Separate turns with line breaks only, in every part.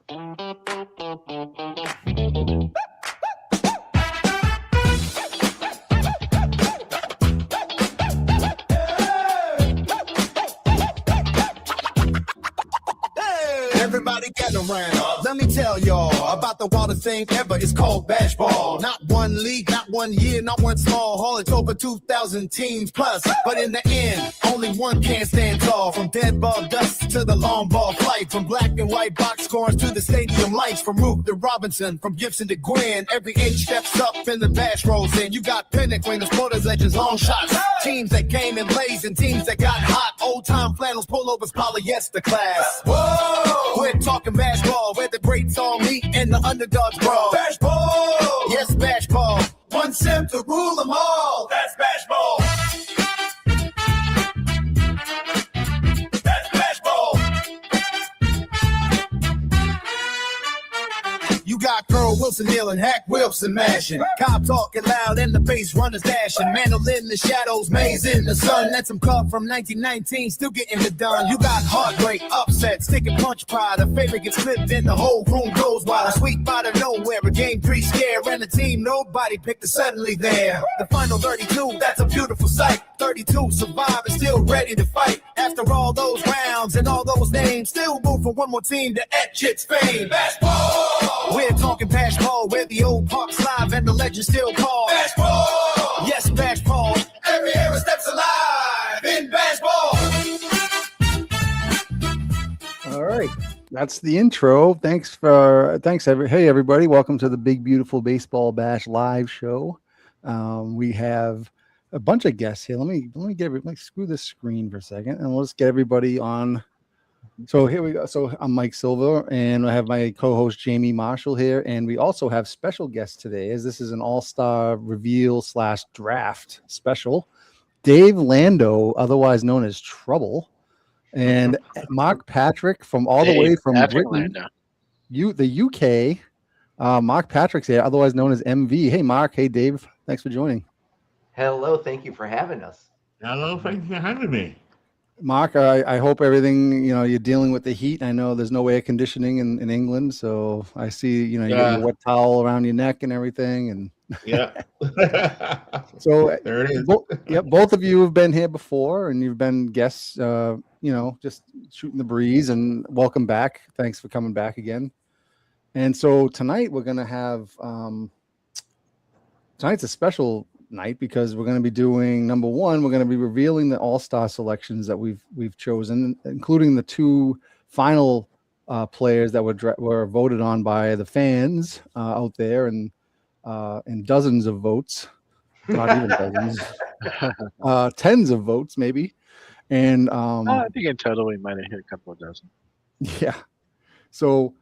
Everybody get around. Let me tell y'all about the wildest thing ever. It's called bash ball. Not one league, not 1 year, not one small hall. It's over 2,000 teams plus. But in the end, only one can stand tall. From dead ball dust to the long ball flight. From black and white box scores to the stadium lights. From Rook to Robinson, from Gibson to Gwynn. Every age steps up in the bash rolls in. You got Pinnock, winners, Porters, legends, long shots. Teams that came in blazing, teams that got hot. Old time flannels, pullovers, polyester class. Whoa! We're talking bash ball, where the greats all meet and the underdogs brawl. Bash ball! Yes, bash ball. One sim to rule them all. That's bash ball. That's bash ball. You got Carl Wilson kneeling, Hack Wilson mashing. Cobb talking loud and the bass runners dashing. Mandolin in the shadows, maze in the sun. That's some club from 1919, still getting it done. You got heartbreak, upset, stick and punch pride. A favorite gets flipped and the whole room goes wild. A sweet out of nowhere, a game 3 scare. And a team nobody picked is suddenly there. The final 32, that's a beautiful sight. 32 survive and still ready to fight. After all those rounds and all those names, still move for one more team to etch its fame. Bash ball! We're talking bash ball, where the old park's live and the legends still call. Bash ball! Yes, bash ball. Every era steps alive in bash ball.
All right. That's the intro. Hey everybody, welcome to the Big Beautiful Baseball Bash live show. We have a bunch of guests here. Let me screw this screen for a second and let's get everybody on. So here we go. So I'm Mike Silver and I have my co-host Jamie Marshall here, and we also have special guests today, as this is an all-star reveal / draft special. Dave Lando, otherwise known as Trouble, and Mark Patrick from all the way from Britain, the UK. Mark Patrick's here, otherwise known as MV. Hey, Mark. Hey, Dave. Thanks for joining.
Hello. Thank you for having us.
Hello. Thank you for having me.
Mark, I hope everything, you're dealing with the heat. I know there's no air conditioning in England, so I see, you got your wet towel around your neck and everything. And
yeah.
So
there it is.
Both of you have been here before and you've been guests, just shooting the breeze, and welcome back. Thanks for coming back again. And so tonight we're going to have, tonight's a special night because we're going to be doing, number one, we're going to be revealing the all-star selections that we've chosen, including the 2 final players that were voted on by the fans out there, and dozens of votes, not even dozens, tens of votes maybe. And
I think in total we might have hit a couple of dozen.
Yeah. So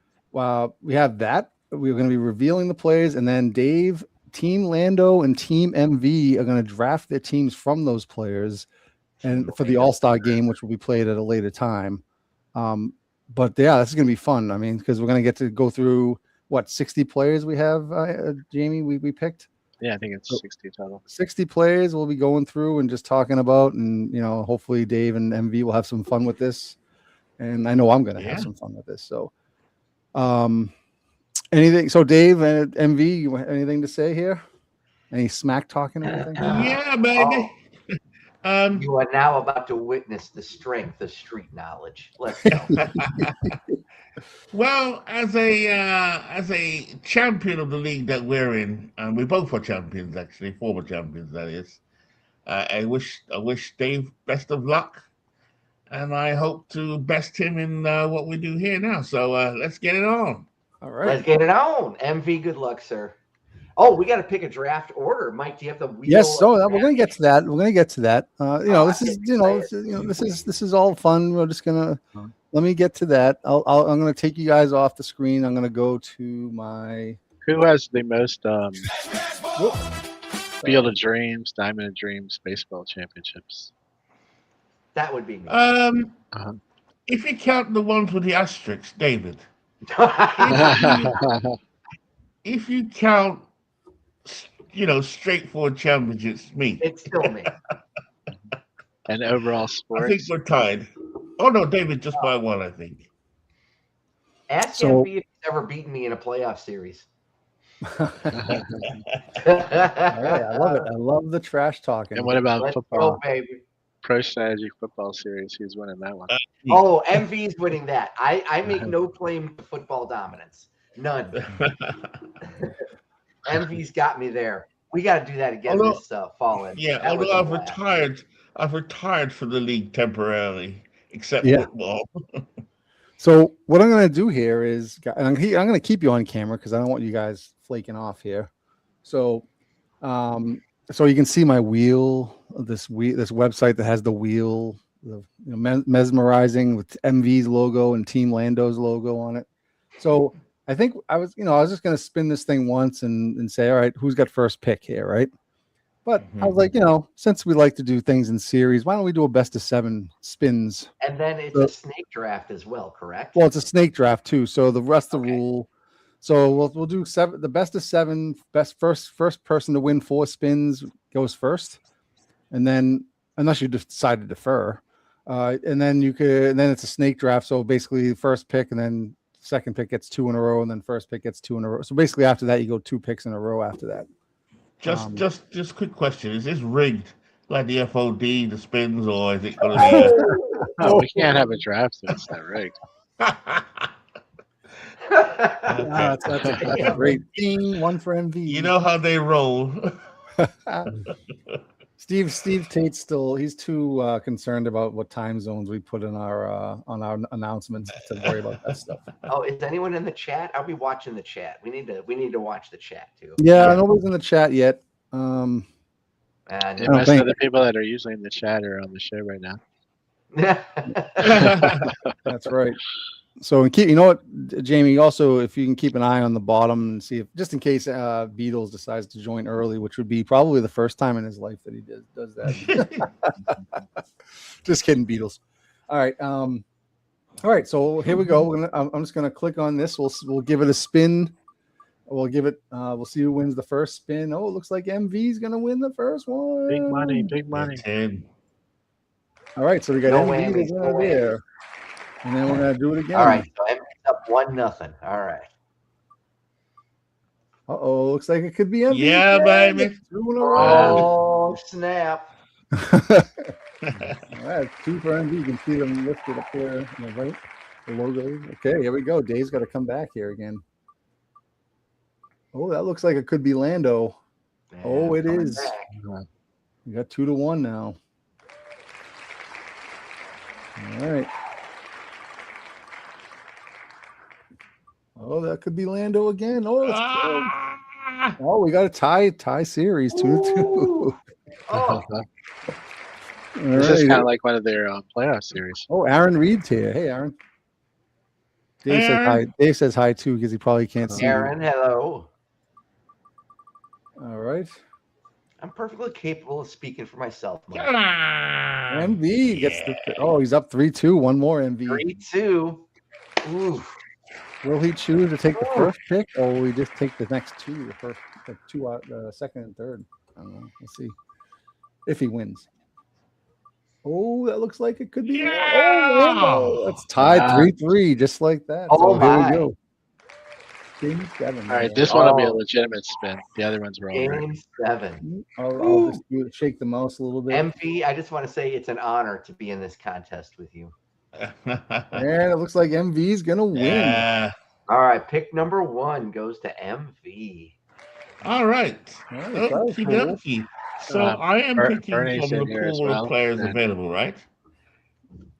we have that. We're going to be revealing the players, and then Dave, Team Lando and Team MV are going to draft their teams from those players, and for the All-Star game, which will be played at a later time. But yeah, this is going to be fun. I mean, because we're going to get to go through 60 players we have, Jamie, we picked.
Yeah, I think it's 60 total.
60 players we'll be going through and just talking about, and hopefully Dave and MV will have some fun with this, and I know I'm going to have some fun with this. So, anything? So, Dave and MV, you have anything to say here? Any smack talking or anything?
Yeah, baby.
You are now about to witness the strength of street knowledge. Let's go.
Well, as a champion of the league that we're in, and we both are champions, actually, former champions, that is. I wish Dave best of luck, and I hope to best him in what we do here now. So let's get it on.
All right.
Let's get it on. MV, good luck, sir. Oh, we got to pick a draft order. Mike, do you have the wheel?
Yes, so we're going to get to that. We're going to get to that. This is all fun. We're just going to let me get to that. I'm going to take you guys off the screen. I'm going to go to my.
Who has the most Field of Dreams, Diamond of Dreams baseball championships?
That would be me.
If you count the ones with the asterisks, David. If you count, straightforward championships, me.
It's still me.
And overall sports.
I think we're tied. Oh no, David just by one, I think.
Ask
So-
MV if he's ever beaten me in a playoff series.
All right, I love it. I love the trash talking.
And what about
Let's
football?
go, baby.
Pro Strategy Football Series. Who's winning that one?
Oh, MV's winning that. I make no claim to football dominance. None. MV's got me there. We got to do that again
Although-
this fall.
Yeah,
That was
although
a
I've
blast.
retired, from the league temporarily, except
Yeah.
football.
So what I'm going to do here is, and I'm going to keep you on camera because I don't want you guys flaking off here. So, so you can see my wheel, this website that has the wheel, mesmerizing with MV's logo and Team Lando's logo on it. So I think I was just going to spin this thing once and say, all right, who's got first pick here, right? But I was like, since we like to do things in series, why don't we do a best of 7 spins?
And then it's a snake draft as well, correct?
Well, it's a snake draft too. So the rest of the
Okay.
rule. So we'll do 7. The best of 7. First person to win 4 spins goes first, and then unless you decide to defer, and then then it's a snake draft. So basically, the first pick and then second pick gets 2 in a row, and then first pick gets 2 in a row. So basically, after that, you go 2 picks in a row after that.
Just quick question: is this rigged like the FOD, the spins, or is it going to be?
Oh, we can't have a draft that's not rigged.
That's a great thing. One for MV.
You know how they roll.
Steve Tate's he's too concerned about what time zones we put in our on our announcements to worry about that stuff.
Oh, is anyone in the chat? I'll be watching the chat. We need to watch the chat too.
Yeah, nobody's in the chat yet.
And
The most of the people that are usually in the chat are on the show right now.
That's right. So you know what, Jamie, also, if you can keep an eye on the bottom and see if, just in case Beatles decides to join early, which would be probably the first time in his life that he does that. Just kidding, Beatles. All right. All right. So here we go. I'm just going to click on this. We'll give it a spin. We'll give it, we'll see who wins the first spin. Oh, it looks like MV's going to win the first one.
Big money, big money.
10.
All right. So we got
No
MV
whammies,
the
no
winner there. And then we're going to do it again.
All right. So MV's up 1-0. All right.
Uh-oh. Looks like it could be MV.
Yeah, baby.
2 in a row.
Oh, snap.
All right, 2 for MV. You can see them lifted up there on the right. The logo. Okay, here we go. Dave's got to come back here again. Oh, that looks like it could be Lando. Oh, it
coming
is.
back.
We got 2-1 now. All right. Oh, that could be Lando again. Oh, it's close. Oh, we got a tie series 2-2.
Ooh. Oh,
This is kind of like one of their playoff series.
Oh, Aaron Reed's here. Hey, Aaron. Dave
Hey,
says hi.
Aaron.
Dave says hi too because he probably can't see.
Aaron, hello.
You. All right.
I'm perfectly capable of speaking for myself. Mike.
Come on.
MV gets the. Oh, he's up 3-2. One more MV.
3-2. Ooh.
Will he choose to take the first pick, or will he just take the next 2? The 2 out, the second and third. I don't know. We'll see if he wins. Oh, that looks like it could be.
Yeah!
Oh, it's tied 3-3, just like that.
Oh,
so here
my.
we go. Game 7.
All right, this one will be a legitimate spin. The other ones were all rigged.
Game 7.
I'll just shake the mouse a little bit.
MV, I just want to say it's an honor to be in this contest with you.
And it looks like MV's gonna win.
Yeah.
All right, pick number 1 goes to MV.
All right.
All right, that was
Okie
cool.
dokie. So I am picking
Bernie's
from
in
the
here as
pool
well.
of players
And-
available, right?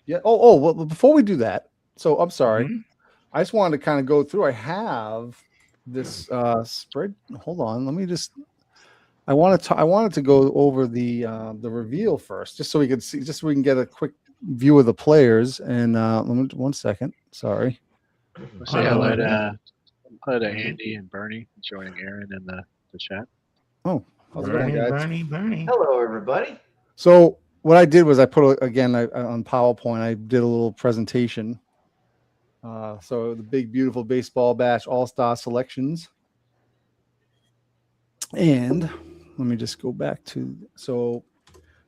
Yeah. Oh, well, before we do that, so I'm sorry.
Mhm.
I just wanted to kind of go through. I have this spread. Hold on. Let me just. I wanted to go over the reveal first, just so we could see, just so we can get a quick view of the players. And let me 1 second. Sorry.
We'll say hello to Andy and Bernie joining Aaron in the chat.
Oh, how's it going, guys?
Bernie.
Hello, everybody.
So what I did was I put again on PowerPoint. I did a little presentation. So the big beautiful baseball bash all-star selections. And let me just go back to so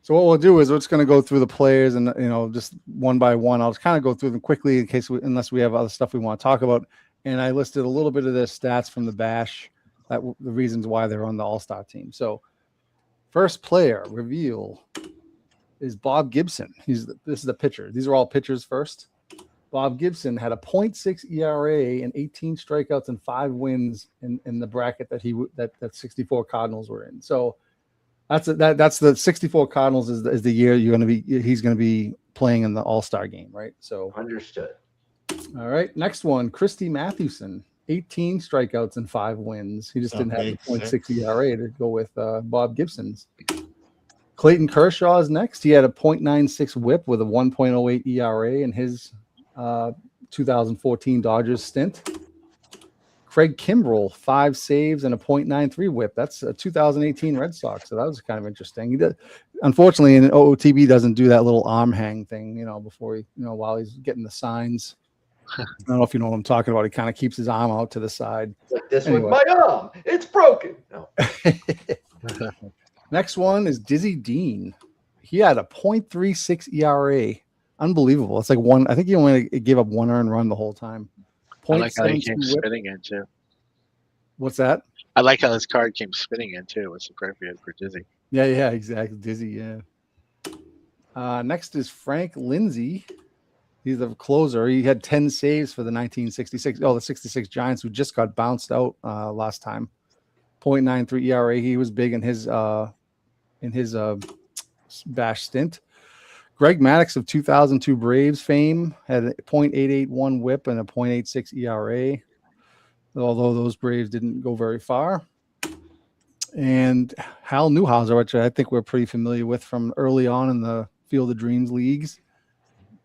So what we'll do is we're just going to go through the players and, just one by one. I'll just kind of go through them quickly in case, unless we have other stuff we want to talk about. And I listed a little bit of their stats from the Bash, the reasons why they're on the All-Star team. So first player reveal is Bob Gibson. This is the pitcher. These are all pitchers first. Bob Gibson had a .6 ERA and 18 strikeouts and 5 wins in the bracket that 64 Cardinals were in. So that's the 64 Cardinals is the year he's going to be playing in the All-Star game, right? So
Understood.
All right, next one, Christy Mathewson, 18 strikeouts and 5 wins. He just didn't have the .6 ERA to go with Bob Gibson's. Clayton Kershaw is next. He had a .96 WHIP with a 1.08 ERA in his 2014 Dodgers stint. Craig Kimbrell, 5 saves and a .93 WHIP. That's a 2018 Red Sox. So that was kind of interesting. Unfortunately, in OOTB doesn't do that little arm hang thing, before while he's getting the signs. I don't know if you know what I'm talking about. He kind of keeps his arm out to the side.
Like this with my arm. It's broken. No.
Next one is Dizzy Dean. He had a .36 ERA. Unbelievable. It's like one. I think he only gave up 1 earned run the whole time.
I like how he came spinning in too.
What's that?
I like how this card came spinning in too. It's appropriate for Dizzy.
Yeah, exactly. Dizzy, yeah. Next is Frank Lindsay. He's the closer. He had 10 saves for the 1966. Oh, the 66 Giants, who just got bounced out last time. .93 ERA. He was big in his Bash stint. Greg Maddux of 2002 Braves fame had a .881 WHIP and a .86 ERA, although those Braves didn't go very far. And Hal Newhouser, which I think we're pretty familiar with from early on in the Field of Dreams leagues.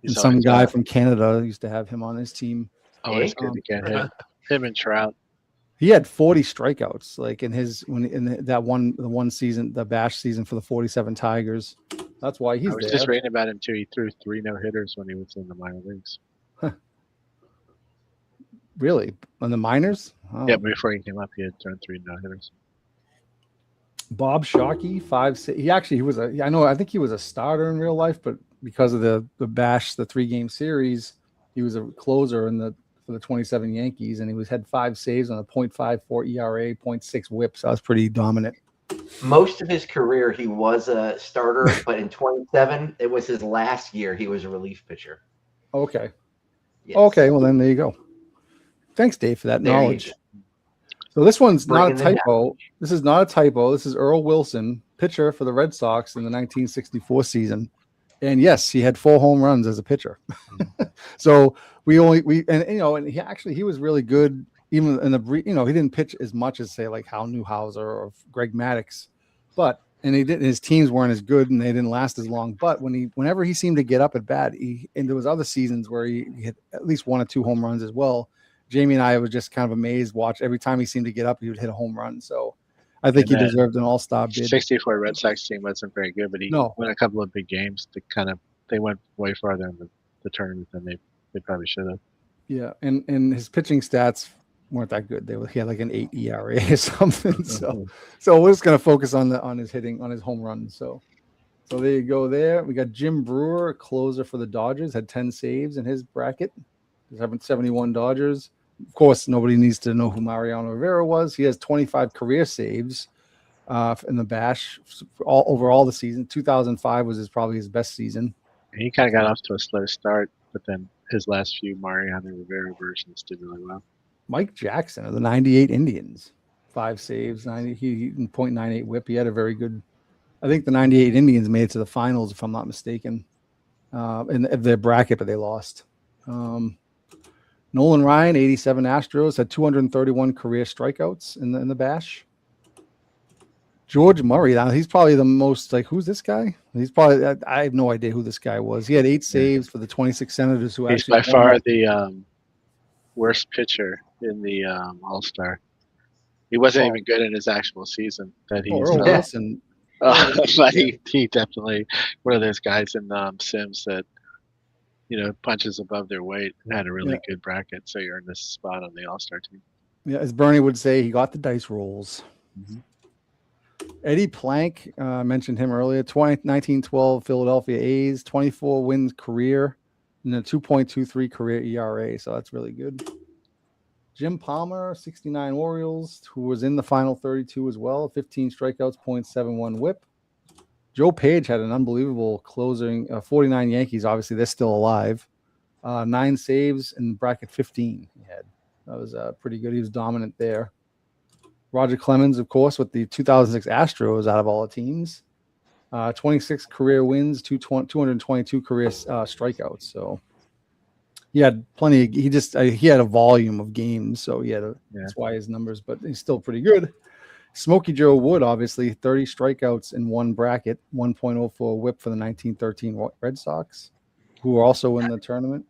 And some guy from Canada used to have him on his team.
Always good to get him and Trout.
He had 40 strikeouts, like the one season, the Bash season for the 47 Tigers. That's why he's there.
I was just reading about him too. He threw 3 no-hitters when he was in the minor leagues.
Huh. Really? On the minors? Oh.
Yeah, before he came up, he had thrown 3 no-hitters.
Bob Shockey, 5. I think he was a starter in real life, but because of the Bash, the 3-game series, he was a closer for the 27 Yankees, and he had 5 saves on a .54 ERA, .6 WHIP. So that was pretty dominant.
Most of his career, he was a starter, but in 27, it was his last year. He was a relief pitcher.
Okay.
Yes.
Okay. Well, then there you go. Thanks, Dave, for that knowledge. So this one's not a typo. This is not a typo. This is Earl Wilson, pitcher for the Red Sox in the 1964 season. And yes, he had 4 home runs as a pitcher. So and he was really good. Even in he didn't pitch as much as say like Hal Newhouser or Greg Maddux, his teams weren't as good and they didn't last as long. But whenever he seemed to get up at bat, and there was other seasons where he hit at least 1 or 2 home runs as well. Jamie and I was just kind of amazed. Watch every time he seemed to get up, he would hit a home run. So I think he deserved an All-Star bid.
64 Red Sox team wasn't very good, but he won a couple of big games. They went way farther in the tournament than they probably should have. Yeah, and his pitching stats weren't that good. He had like an 8 ERA or something. So we're just gonna focus on his hitting, on his home runs. So there you go. There we got Jim Brewer, closer for the Dodgers, had 10 saves in his bracket. He's having 71 Dodgers. Of course, nobody needs to know who Mariano Rivera was. He has 25 career saves in the Bash over all the season. 2005 was probably his best season. And he kind of got off to a slow start, but then his last few Mariano Rivera versions did really well. Mike Jackson of the 98 Indians, 5 saves, 0.98 WHIP. He had a very good. I think the 98 Indians made it to the finals, if I'm not mistaken, in their bracket, but they lost. Nolan Ryan, 87 Astros, had 231 career strikeouts in the Bash. George Murray, now he's probably the most who's this guy? He's probably I have no idea who this guy was. He had 8 saves for the 26 Senators. He's by far the worst pitcher in the All-Star. He wasn't even good in his actual season. But he definitely one of those guys in Sims that punches above their weight and had a really good bracket. So you're in this spot on the All-Star team. Yeah, as Bernie would say, he got the dice rolls. Mm-hmm.
Eddie Plank, mentioned him earlier. 1912 Philadelphia A's, 24 wins career, and a 2.23 career ERA. So that's really good. Jim Palmer, 69 Orioles, who was in the final 32 as well. 15 strikeouts, 0.71 WHIP. Joe Page had an unbelievable closing. 49 Yankees, obviously they're still alive. 9 saves in bracket 15 he had. That was pretty good. He was dominant there. Roger Clemens, of course, with the 2006 Astros out of all the teams. 26 career wins, 222 career strikeouts. So he had plenty. He had a volume of games, so that's why his numbers. But he's still pretty good. Smokey Joe Wood, obviously, 30 strikeouts in one bracket, 1.04 WHIP for the 1913 Red Sox, who were also in the tournament.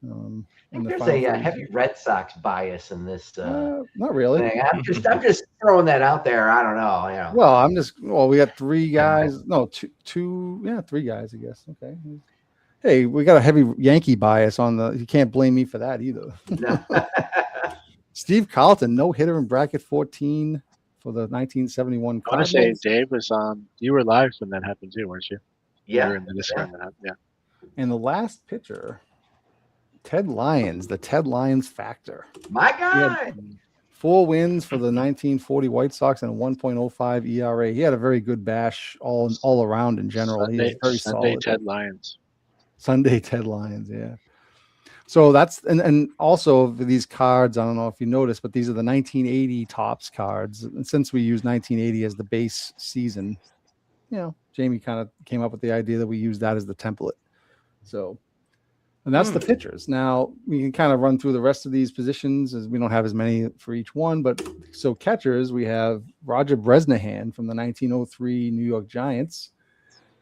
There's a heavy Red Sox bias in this.
Not really.
Thing. I'm just throwing that out there. I don't know. Yeah.
Well, we got 3 guys. No, two. Yeah, 3 guys, I guess. Okay. Hey, we got a heavy Yankee bias on the. You can't blame me for that either. Steve Carlton, no hitter in bracket 14 for the 1971.
I want to say Dave was you were live when that happened too, weren't you?
Yeah.
You were in the Discord. Yeah.
And the last pitcher, Ted Lyons, the Ted Lyons factor.
My guy.
4 wins for the 1940 White Sox and a 1.05 ERA. He had a very good bash all around in general. He was very solid.
Ted Lyons.
Sunday Ted Lyons, yeah. So that's and also these cards, I don't know if you noticed, but these are the 1980 Topps cards. And since we use 1980 as the base season, Jamie kind of came up with the idea that we use that as the template. So, and that's the pitchers. Now we can kind of run through the rest of these positions as we don't have as many for each one. But so catchers, we have Roger Bresnahan from the 1903 New York Giants,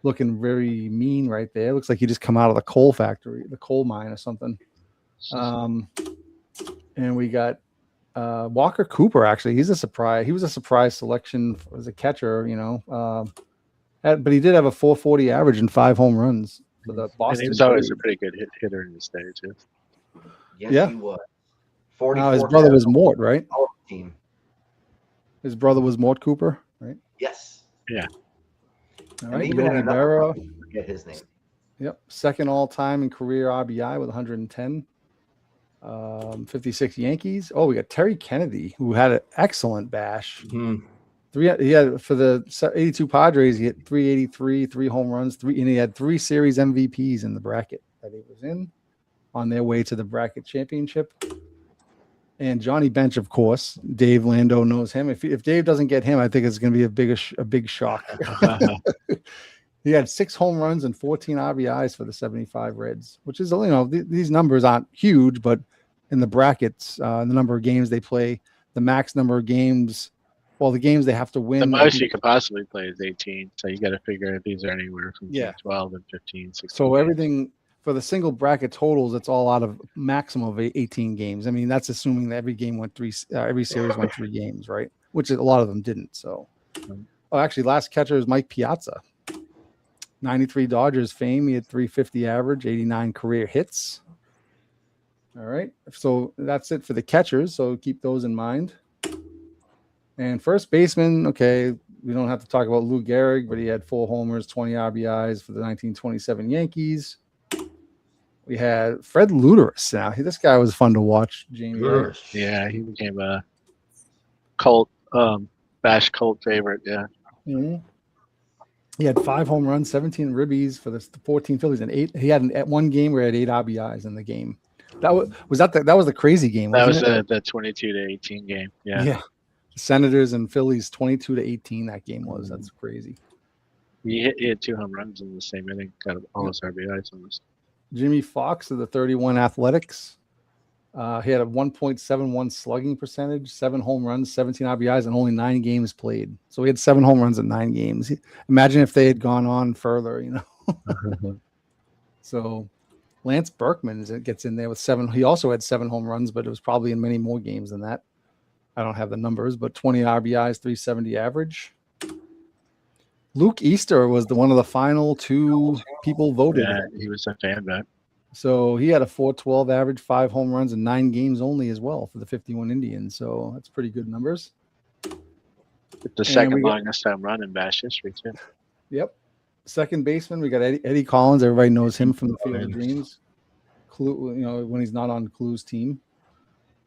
looking very mean right there. Looks like he just come out of the coal factory, the coal mine or something. And we got Walker Cooper. Actually, he's a surprise. He was a surprise selection as a catcher, but he did have a 440 average and 5 home runs for the Boston.
And he was always a pretty good hitter in his day too.
Yes, he was. 44.
His brother was Mort, right?
Team.
His brother was Mort Cooper, right?
Yes.
Yeah.
All right. Yogi Berra.
Forget his name.
Yep. Second all time in career RBI with 110. 56 Yankees. Oh, we got Terry Kennedy, who had an excellent bash.
Mm-hmm.
He had for the 82 Padres, he hit 383, 3 home runs, and he had 3 series MVPs in the bracket that he was in on their way to the bracket championship. And Johnny Bench, of course, Dave Lando knows him. If Dave doesn't get him, I think it's going to be a big shock. He had 6 home runs and 14 RBIs for the 75 Reds, which is, these numbers aren't huge, but in the brackets, the number of games they play, the max number of games, the games they have to win.
The most you could possibly play is 18. So you got to figure if these are anywhere from 12 and 15, 16.
So everything for the single bracket totals, it's all out of maximum of 18 games. I mean, that's assuming that every series went 3 games, right? Which a lot of them didn't. So, actually, last catcher is Mike Piazza. 93 Dodgers fame. He had 350 average, 89 career hits. All right. So that's it for the catchers. So keep those in mind. And first baseman, okay, we don't have to talk about Lou Gehrig, but he had 4 homers, 20 RBIs for the 1927 Yankees. We had Fred Luderus. Now, this guy was fun to watch, Jamie. Right?
Yeah, he became a cult, bash cult favorite. Yeah.
Mm-hmm. He had 5 home runs, 17 ribbies for the 14 Phillies, and 8. He had at one game where he had 8 RBIs in the game. That was the crazy game.
That was the 22-18 game. Yeah.
Yeah. Senators and Phillies 22-18. That game was. That's crazy.
He had 2 home runs in the same inning. Got all his RBIs almost.
Jimmy Fox of the 31 Athletics. He had a 1.71 slugging percentage, 7 home runs, 17 RBIs, and only 9 games played. So he had 7 home runs in 9 games. Imagine if they had gone on further, So Lance Berkman gets in there with 7. He also had 7 home runs, but it was probably in many more games than that. I don't have the numbers, but 20 RBIs, 370 average. Luke Easter was one of the final 2 people voted.
Yeah, he was a fan bet.
So he had a 412 average, 5 home runs, and 9 games only as well for the 51 Indians. So that's pretty good numbers.
The second longest home run in Bash history, too.
Yep. Second baseman, we got Eddie Collins. Everybody knows him from the Field of Dreams. Clue, when he's not on Clue's team.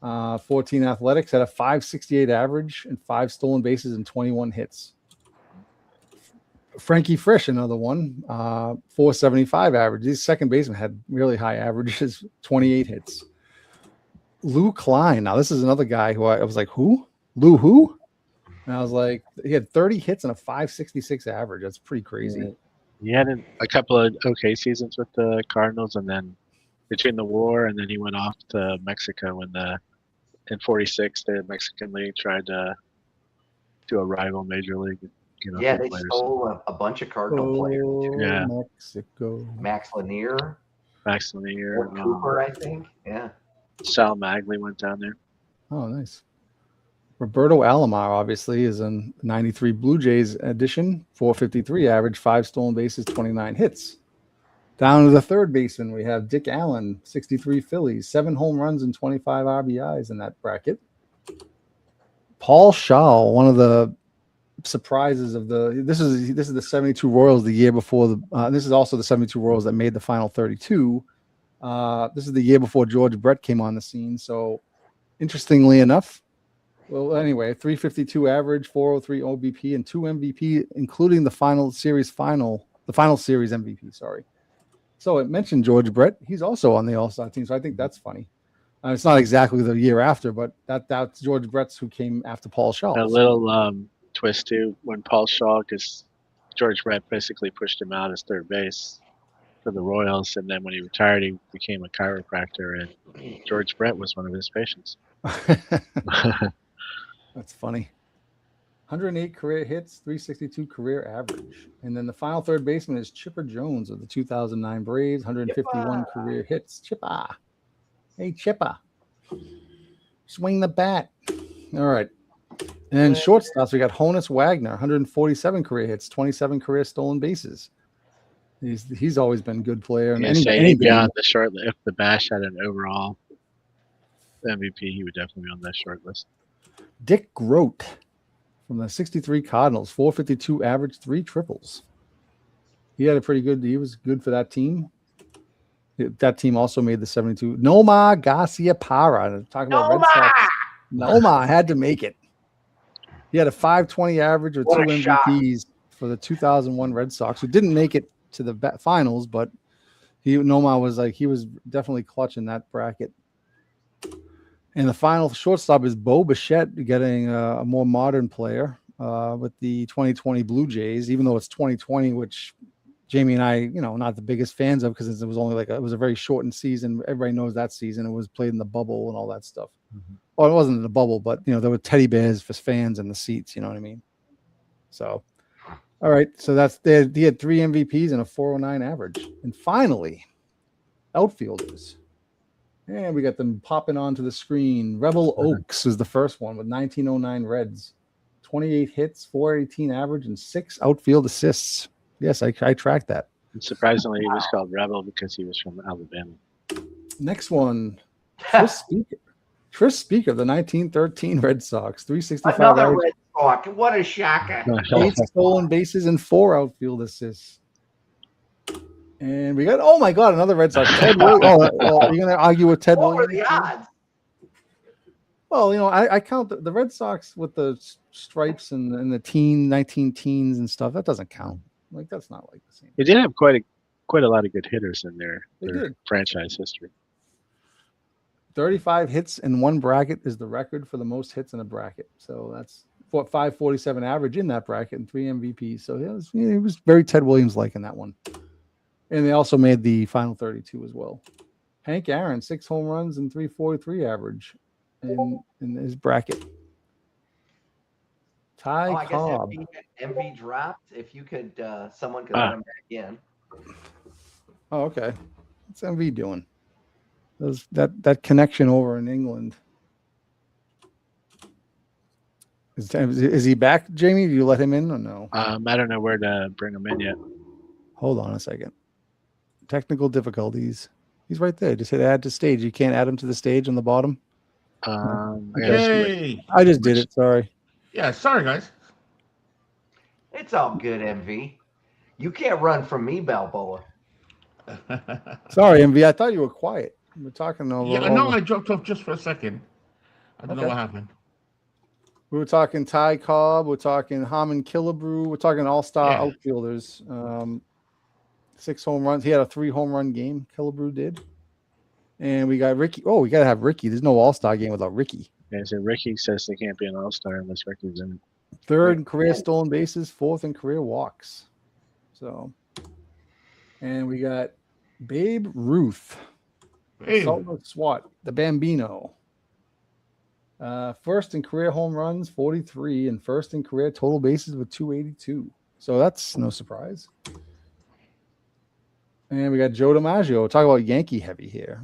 14 athletics, had a 568 average and 5 stolen bases and 21 hits. Frankie Frisch, another one, 475 average. His second baseman had really high averages, 28 hits. Lou Klein. Now, this is another guy who I was like, who? Lou who? And I was like, he had 30 hits and a 566 average. That's pretty crazy.
He had a couple of okay seasons with the Cardinals, and then between the war, and then he went off to Mexico when in '46 the Mexican League tried to do a rival major league.
Yeah, they stole a bunch of Cardinal players.
Yeah, Mexico.
Max Lanier, Cooper, I think. Yeah.
Sal Magley went down there.
Oh, nice. Roberto Alomar, obviously, is a 93 Blue Jays edition, 453 average, 5 stolen bases, 29 hits. Down to the third baseman, we have Dick Allen, 63 Phillies, 7 home runs and 25 RBIs in that bracket. Paul Schall, one of the surprises of this is the 72 Royals the year before this is also the 72 Royals that made the final 32. This is the year before George Brett came on the scene. So interestingly enough, well, anyway, 352 average, 403 OBP, and 2 MVP, including the final series MVP. Sorry. So it mentioned George Brett. He's also on the All-Star team. So I think that's funny. It's not exactly the year after, but that's George Brett's who came after Paul Schall.
A little twist too, when Paul Schall, because George Brett basically pushed him out as third base for the Royals, and then when he retired, he became a chiropractor, and George Brett was one of his patients.
That's funny. 108 career hits, 362 career average. And then the final third baseman is Chipper Jones of the 2009 Braves, 151 career hits. Chipper. Hey, Chipper. Swing the bat. All right. And shortstops, we got Honus Wagner, 147 career hits, 27 career stolen bases. He's always been a good player. And
any beyond the short, if the Bash had an overall MVP, he would definitely be on that short list.
Dick Grote from the 63 Cardinals, 452 average, 3 triples. He was good for that team. That team also made the 72. Nomar Garcia-Parra. Talking about Red Sox. Nomar had to make it. He had a 520 average with 2 MVPs for the 2001 Red Sox, who didn't make it to the finals, but Nomar was definitely clutch in that bracket. And the final shortstop is Bo Bichette, getting a more modern player with the 2020 Blue Jays, even though it's 2020, which Jamie and I, not the biggest fans of, because it was only it was a very shortened season. Everybody knows that season. It was played in the bubble and all that stuff. Mm-hmm. Well, it wasn't in the bubble, but there were teddy bears for fans in the seats. You know what I mean? So, all right. So he had 3 MVPs and a 409 average. And finally, outfielders. And we got them popping onto the screen. Rebel Oaks was the first one with 1909 Reds. 28 hits, 418 average, and 6 outfield assists. Yes, I tracked that.
And surprisingly, he was called Rebel because he was from Alabama.
Next one, Tris Speaker, the 1913 Red Sox. 365
Another
average.
Red Sox. What a shocker.
8 stolen bases and 4 outfield assists. And we got, oh my God, another Red Sox. Ted Williams. Are you going to argue with Ted Williams?
What are the odds?
Well, I count the Red Sox with the stripes and the 19 teens and stuff. That doesn't count. That's not the same.
They did have quite a lot of good hitters in their
did.
franchise history.
35 hits in one bracket is the record for the most hits in a bracket. So that's 547 average in that bracket and 3 MVPs. So it was very Ted Williams-like in that one. And they also made the final 32 as well. Hank Aaron, 6 home runs and 343 average in his bracket. Ty Cobb.
I guess MV dropped. If you could, someone could let him back in.
Oh, okay. What's MV doing? That connection over in England. Is he back, Jamie? Do you let him in or no?
I don't know where to bring him in yet.
Hold on a second. Technical difficulties. He's right there. Just hit add to stage. You can't add him to the stage on the bottom.
Hey.
I just did it. Sorry.
Yeah, sorry guys.
It's all good, MV. You can't run from me, Balboa.
Sorry, MV. I thought you were quiet. We're talking over.
Yeah, no, I dropped off just for a second. I don't know what happened.
We were talking Ty Cobb. We're talking Harmon Killebrew. We're talking all-star outfielders. 6 home runs. He had a 3 home run game. Killebrew did. And we got Ricky. Oh, we got to have Ricky. There's no all-star game without Ricky.
Yeah, so Ricky says they can't be an all-star unless Ricky's in it.
3rd in career stolen bases, 4th in career walks. So, and we got Babe Ruth. Salt Lake SWAT, the Bambino. 1st in career home runs, 43, and 1st in career total bases with 282. So that's no surprise. And we got Joe DiMaggio. Talk about Yankee heavy here.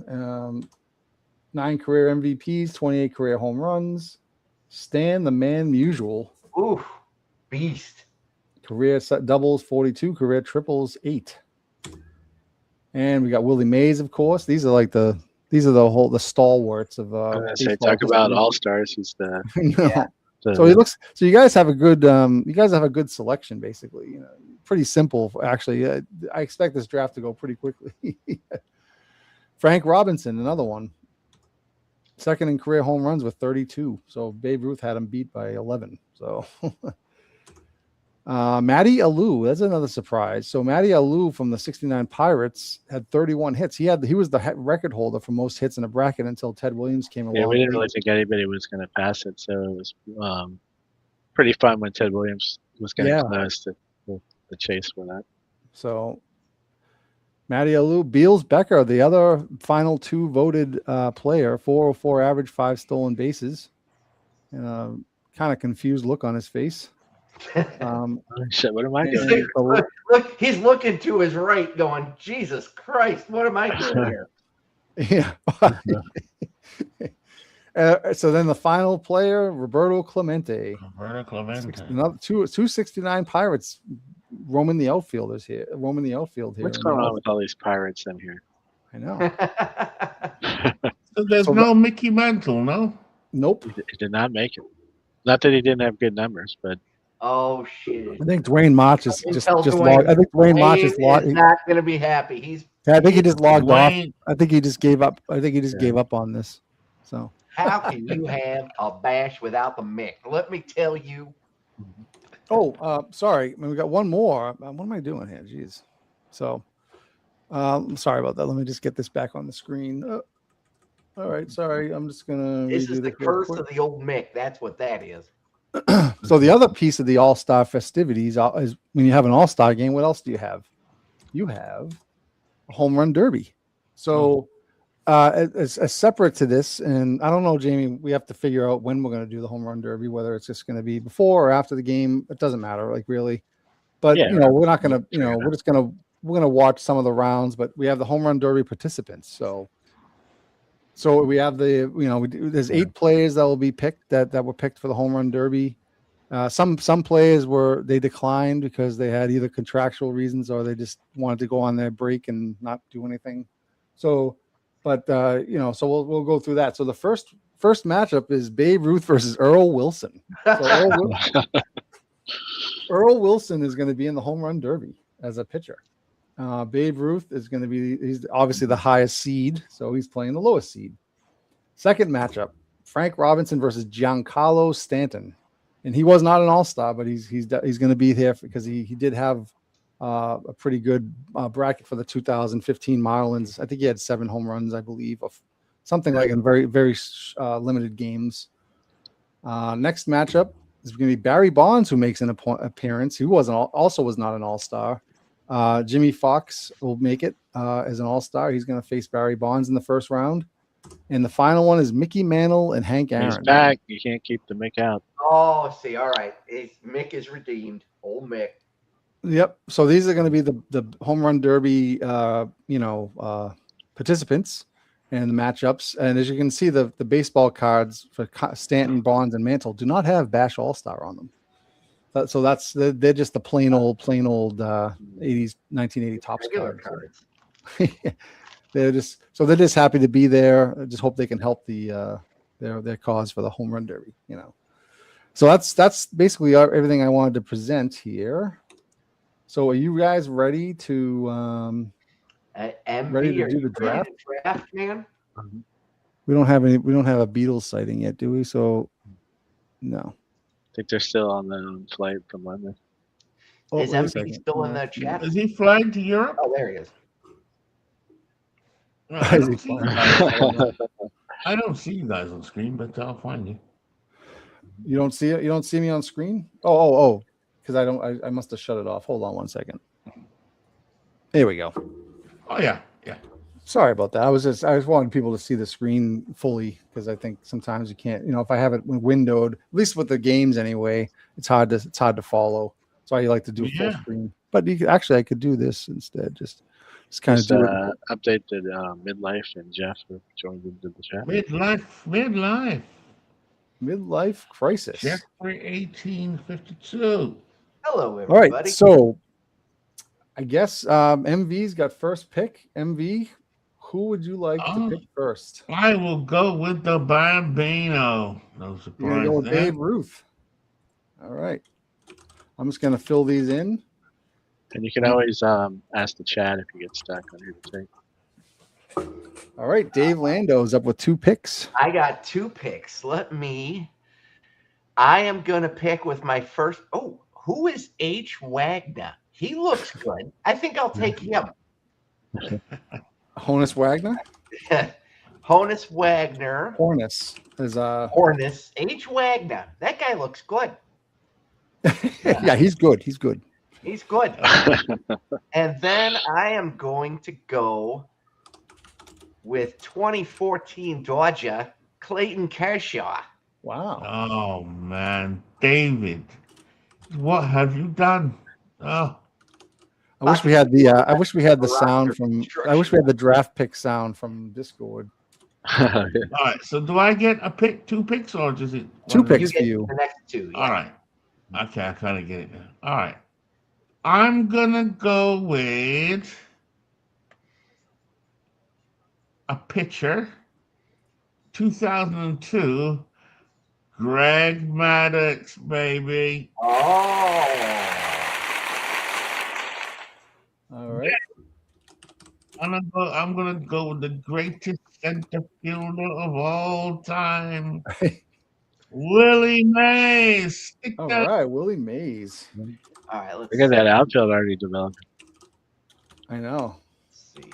9 career MVPs, 28 career home runs. Stan the Man Musial.
Ooh, beast.
Career doubles, 42. Career triples, 8. And we got Willie Mays, of course. These are the stalwarts of.
Talk about all stars. He's the.
So he looks. So you guys have a good. You guys have a good selection, basically. You know, pretty simple actually. I expect this draft to go pretty quickly. Frank Robinson, another one. 2nd in career home runs with 32. So Babe Ruth had him beat by 11. So. Matty Alou, that's another surprise. So Matty Alou from the 69 Pirates had 31 hits. He was the record holder for most hits in a bracket until Ted Williams came along.
Yeah, we didn't really think anybody was going to pass it, so it was pretty fun when Ted Williams was getting close to the chase for that. So Matty Alou, Beals Becker, the other final 2 voted player, 404 average, 5 stolen bases. Kind of confused look on his face. Shit, what am I doing?
Look, he's looking to his right, going, Jesus Christ, what am I doing here?
Yeah. So then the final player, Roberto Clemente. Another 269 Pirates roaming the outfield here.
What's going on with all these Pirates in here?
I know.
So there's no Mickey Mantle, no?
Nope.
He did not make it. Not that he didn't have good numbers, but.
Oh shit!
I think Dwayne Mach is just logged. I think Dwayne Mach is logged.
He's not going to be happy.
I think he just logged off. I think he just gave up. I think he just gave up on this. So
how can you have a bash without the Mick? Let me tell you.
Oh, sorry. We got one more. What am I doing here? Jeez. So, sorry about that. Let me just get this back on the screen. All right. Sorry. I'm just gonna.
This is the curse of the old Mick. That's what that is.
So the other piece of the All-Star festivities is when you have an All-Star game, what else do you have? You have a home run derby. So as separate to this, and I don't know, Jamie, we have to figure out when we're going to do the home run derby, whether it's just going to be before or after the game. It doesn't matter, like really. But we're not going to, we're going to watch some of the rounds, but we have the home run derby participants. So we have there's 8 players that will be picked that were picked for the home run derby. Some players they declined because they had either contractual reasons or they just wanted to go on their break and not do anything. So, but so we'll go through that. So the first matchup is Babe Ruth versus Earl Wilson. So Earl Wilson is going to be in the home run derby as a pitcher. Babe Ruth is going to be, he's obviously the highest seed, so he's playing the lowest seed. Second matchup, Frank Robinson versus Giancarlo Stanton. And he was not an all-star, but he's going to be there because he did have a pretty good bracket for the 2015 Marlins. I think he had 7 home runs, I believe, of something like in very, very limited games. Next matchup is going to be Barry Bonds, who makes an appearance. He was not an all-star. Jimmy Fox will make it as an all-star. He's going to face Barry Bonds in the first round. And the final one is Mickey Mantle and Hank Aaron.
He's back. You can't keep the Mick out.
Oh, see, all right. Mick is redeemed. Old Mick.
Yep. So these are going to be the home run derby, participants and the matchups. And as you can see, the baseball cards for Stanton, Bonds, and Mantle do not have Bash All-Star on them. So they're just the plain old 80s 1980 Topps cards. They're just happy to be there. I just hope they can help their cause for the home run derby. So that's basically everything I wanted to present here. So are you guys ready to
MV,
ready to
are
do
you
the
ready
draft?
to draft, man?
We don't have a Beatles sighting yet, do we? So no.
I think they're still on the flight from London.
Oh,
Is
wait a
MV
second.
still in the chat?
Is he flying to Europe?
Oh, there he is.
No, I
Is
don't
he
see you guys. I don't see you guys on screen, but I'll find you.
You don't see it? You don't see me on screen? Oh. Because I must have shut it off. Hold on one second. There we go.
Oh yeah.
Sorry about that. I just wanted people to see the screen fully because I think sometimes you can't, if I have it windowed, at least with the games anyway, it's hard to follow. That's why you like to do full screen. But I could do this instead. Just kind of do it.
Updated Midlife and Jeff have joined into the chat.
Midlife
crisis.
Jeffrey 1852.
Hello, everybody.
All right, so I guess MV's got first pick. MV, who would you like to pick first?
I will go with the Bambino. No surprise.
You're gonna go with Babe Ruth. All right. I'm just gonna fill these in.
And you can always ask the chat if you get stuck on who to take.
All right, Dave Lando is up with 2 picks.
I got 2 picks. I am gonna pick with my first. Oh, who is H. Wagner? He looks good. I think I'll take him.
Honus Wagner?
Honus Wagner.
Hornus is
Hornus. H. Wagner. That guy looks good.
Yeah, he's good. He's good.
He's good. And then I am going to go with 2014 Dodger, Clayton Kershaw.
Wow.
Oh man, David, what have you done? Oh.
I wish we had the sound from. I wish we had the draft pick sound from Discord.
All right. So do I get a pick, 2 picks, or just it
2 picks for you?
The next 2. Yeah.
All right. Okay, I kind of get it now. All right. I'm gonna go with a pitcher. 2002. Greg Maddux, baby.
Oh.
All right.
I'm gonna go with the greatest center fielder of all time, Willie Mays.
All right, Willie Mays.
All right, let's
Look at that outfield already developed.
I know.
Let's see.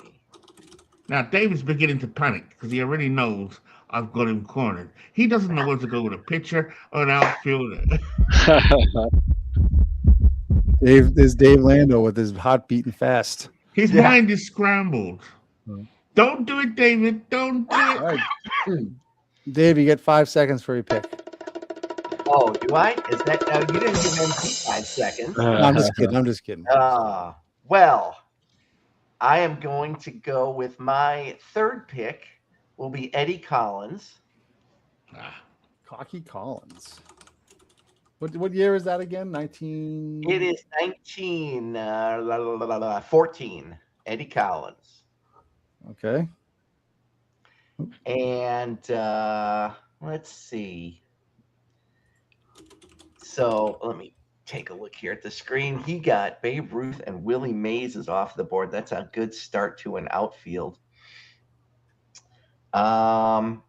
Now David's beginning to panic because he already knows I've got him cornered. He doesn't know whether to go with a pitcher or an outfielder.
There's Dave Lando with his heart beating fast.
His mind is scrambled. Don't do it, David. Don't do it.
Right. Dave, you get 5 seconds for your pick.
Oh, do I? Is that you didn't give MP 5 seconds?
No, I'm just kidding.
Well, I am going to go with my 3rd pick. Will be Eddie Collins.
Cocky Collins. What year is that again? 19.
It is 1914. Eddie Collins.
Okay.
And let's see. So let me take a look here at the screen. He got Babe Ruth and Willie Mays is off the board. That's a good start to an outfield. And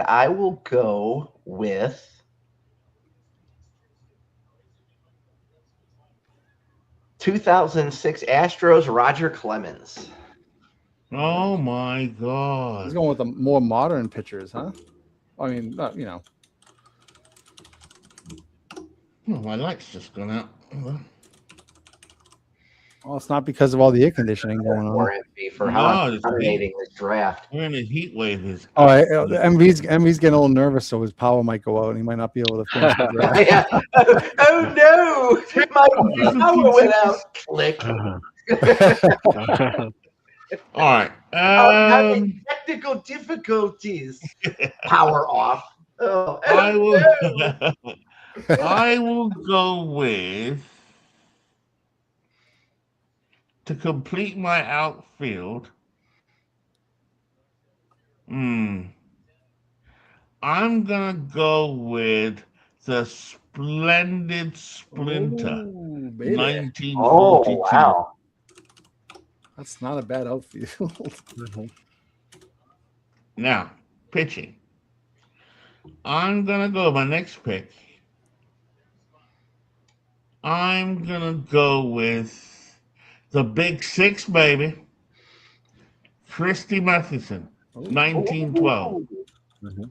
I will go with (2006) Astros Roger Clemens.
Oh my God!
He's going with the more modern pitchers, huh? I mean,
Oh, my light's just gone out.
Well, it's not because of all the air conditioning going on.
For how I'm dominating this draft.
We're in a heat wave.
All right, MV's getting a little nervous, so his power might go out, and he might not be able to finish the draft.
Yeah. Oh no! My power went out. Click.
All right.
Having technical difficulties. Power off. Oh,
I will go with, to complete my outfield, Hmm. I'm gonna go with the Splendid Splinter,
Oh, baby.
Oh
1942.
wow.
That's not a bad outfield.
Now, pitching. I'm gonna go my next pick. I'm gonna go with the Big Six, baby. Christy Mathewson,
Oh,
1912.
Ooh.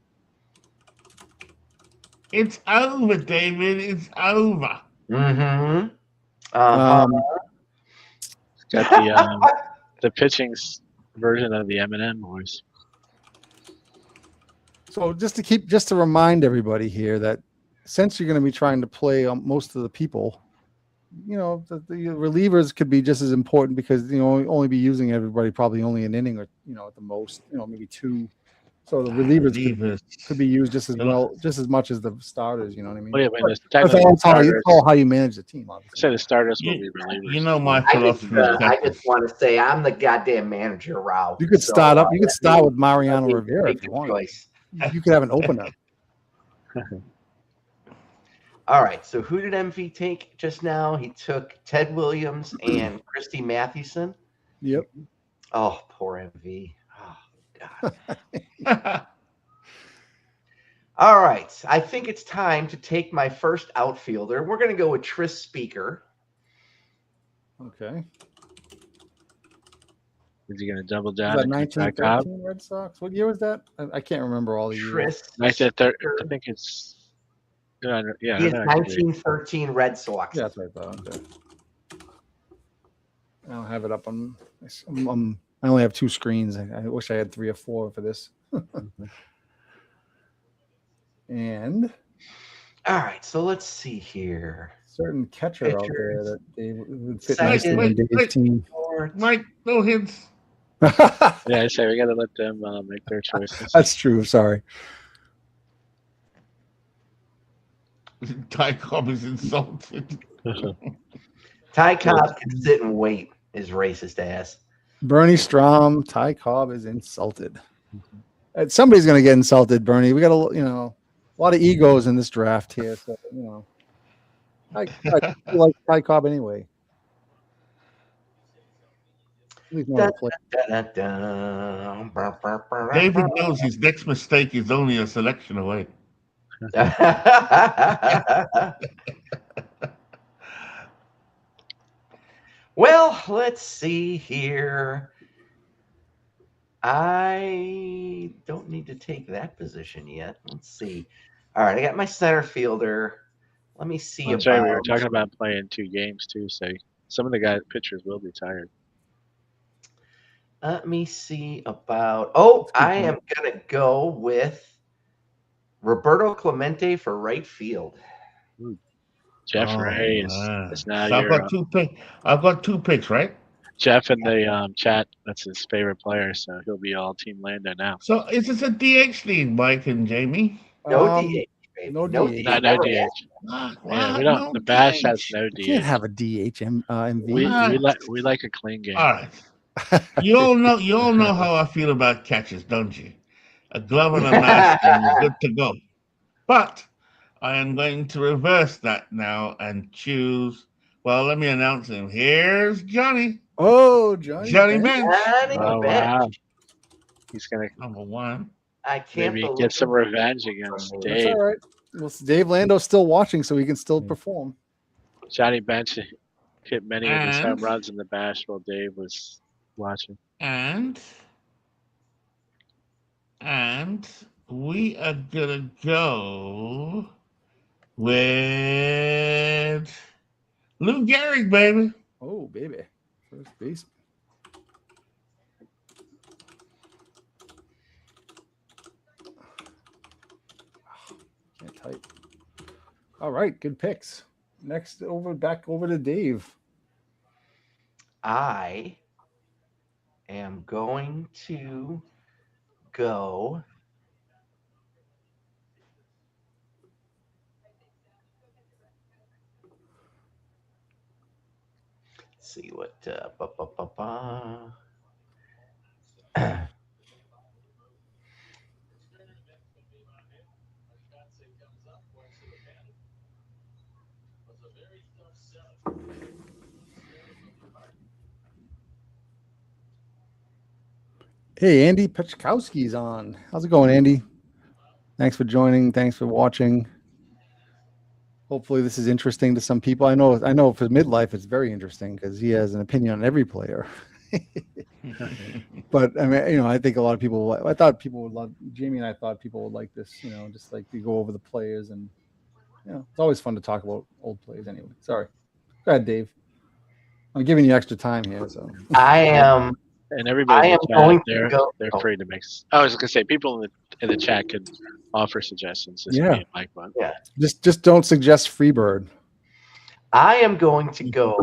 It's over, David. It's over.
Mm-hmm. Uh-huh.
um,
Got the pitching's version of the Eminem voice.
so just to remind everybody here that since you're going to be trying to play most of the people, the relievers could be just as important because only be using everybody probably only an inning or at the most maybe two. So the relievers
Relievers.
could be used just as well, just as much as the starters. You know what I mean?
Well, yeah, I mean,
That's
technically the
all
starters.
how you manage the team, obviously.
Say the starters will
You,
be
you
relievers.
know my
I just,
philosophy is
I just
catches.
want to say I'm the goddamn manager, Ralph.
You could
So,
start up. You could
let
start
me,
with Mariano Rivera
make
if you
your
want.
choice.
You could have an opener.
All right. So who did MV take just now? He took Ted Williams and Christy Mathewson.
Yep.
Oh, poor MV. Oh, God. All right. I think it's time to take my first outfielder. We're going to go with Tris Speaker.
Okay.
Is he going to double
Was
down
that
and get Ty Cobb?
1913 Red Sox? What year was that? I can't remember all the years.
Tris
I
Speaker.
think it's. Yeah,
He is
I know
1913 Red Sox.
Yeah, that's what I thought. Okay. I don't have it up on. I only have two screens. I wish I had 3 or 4 for this. And
All right, so let's see here.
certain catcher out there that they would fit
Second.
nicely in Dave's team.
Mike, no hints.
Yeah, I say we got to let them make their choices.
That's true. Sorry.
Ty Cobb is insulted.
Ty Cobb can sit and wait, his racist ass.
Bernie Strom, Ty Cobb is insulted. Somebody's going to get insulted, Bernie. We got a lot of egos in this draft here. So, I like Ty Cobb anyway. At least one of the players.
David knows his next mistake is only a selection away.
Well, let's see here. I don't need to take that position yet. Let's see. All right, I got my center fielder. Let me see.
That's right. We were talking about playing 2 games too. So some of the pitchers will be tired.
Let me see about. Oh, I am gonna go with Roberto Clemente for right field.
Jeff Ray is now
so
your.
I've got 2 picks, right?
Jeff in the chat. That's his favorite player, so he'll be all Team Lando now.
So is this a DH league, Mike and Jamie?
No DH, baby.
No
No
DH.
DH. Yeah, we don't.
No
The Bash
DH.
has no DH.
You can't have a DH MV.
We like a clean game.
All right. You all know how I feel about catches, don't you? A glove and a mask, and you're good to go. But I am going to reverse that now and choose. Well, let me announce him. Here's Johnny.
Oh, Johnny
Bench.
Oh wow, he's gonna
number 1.
I can't
maybe get some revenge against
That's
Dave.
all right. Well, Dave Lando's still watching, so he can still perform.
Johnny Bench hit many of his home runs in the Bash while Dave was watching.
And we are gonna go with Lou Gehrig, baby.
Oh, baby. First baseman. Can't type. All right, good picks. Next, back over to Dave.
I am going to go. Let's see what.
Hey, Andy Pechkowski's on. How's it going, Andy? Thanks for joining. Thanks for watching. Hopefully this is interesting to some people. I know for midlife it's very interesting because he has an opinion on every player. But I mean, I think a lot of people. I thought people would love. Jamie and I thought people would like this. Just like to go over the players, and it's always fun to talk about old players. Anyway, sorry. Go ahead, Dave. I'm giving you extra time here, so
I am.
And everybody
in the chat,
they're free to mix. I was gonna say people in the chat could offer suggestions. This
Yeah.
Mike one.
Yeah.
Just don't suggest Freebird.
I am going to go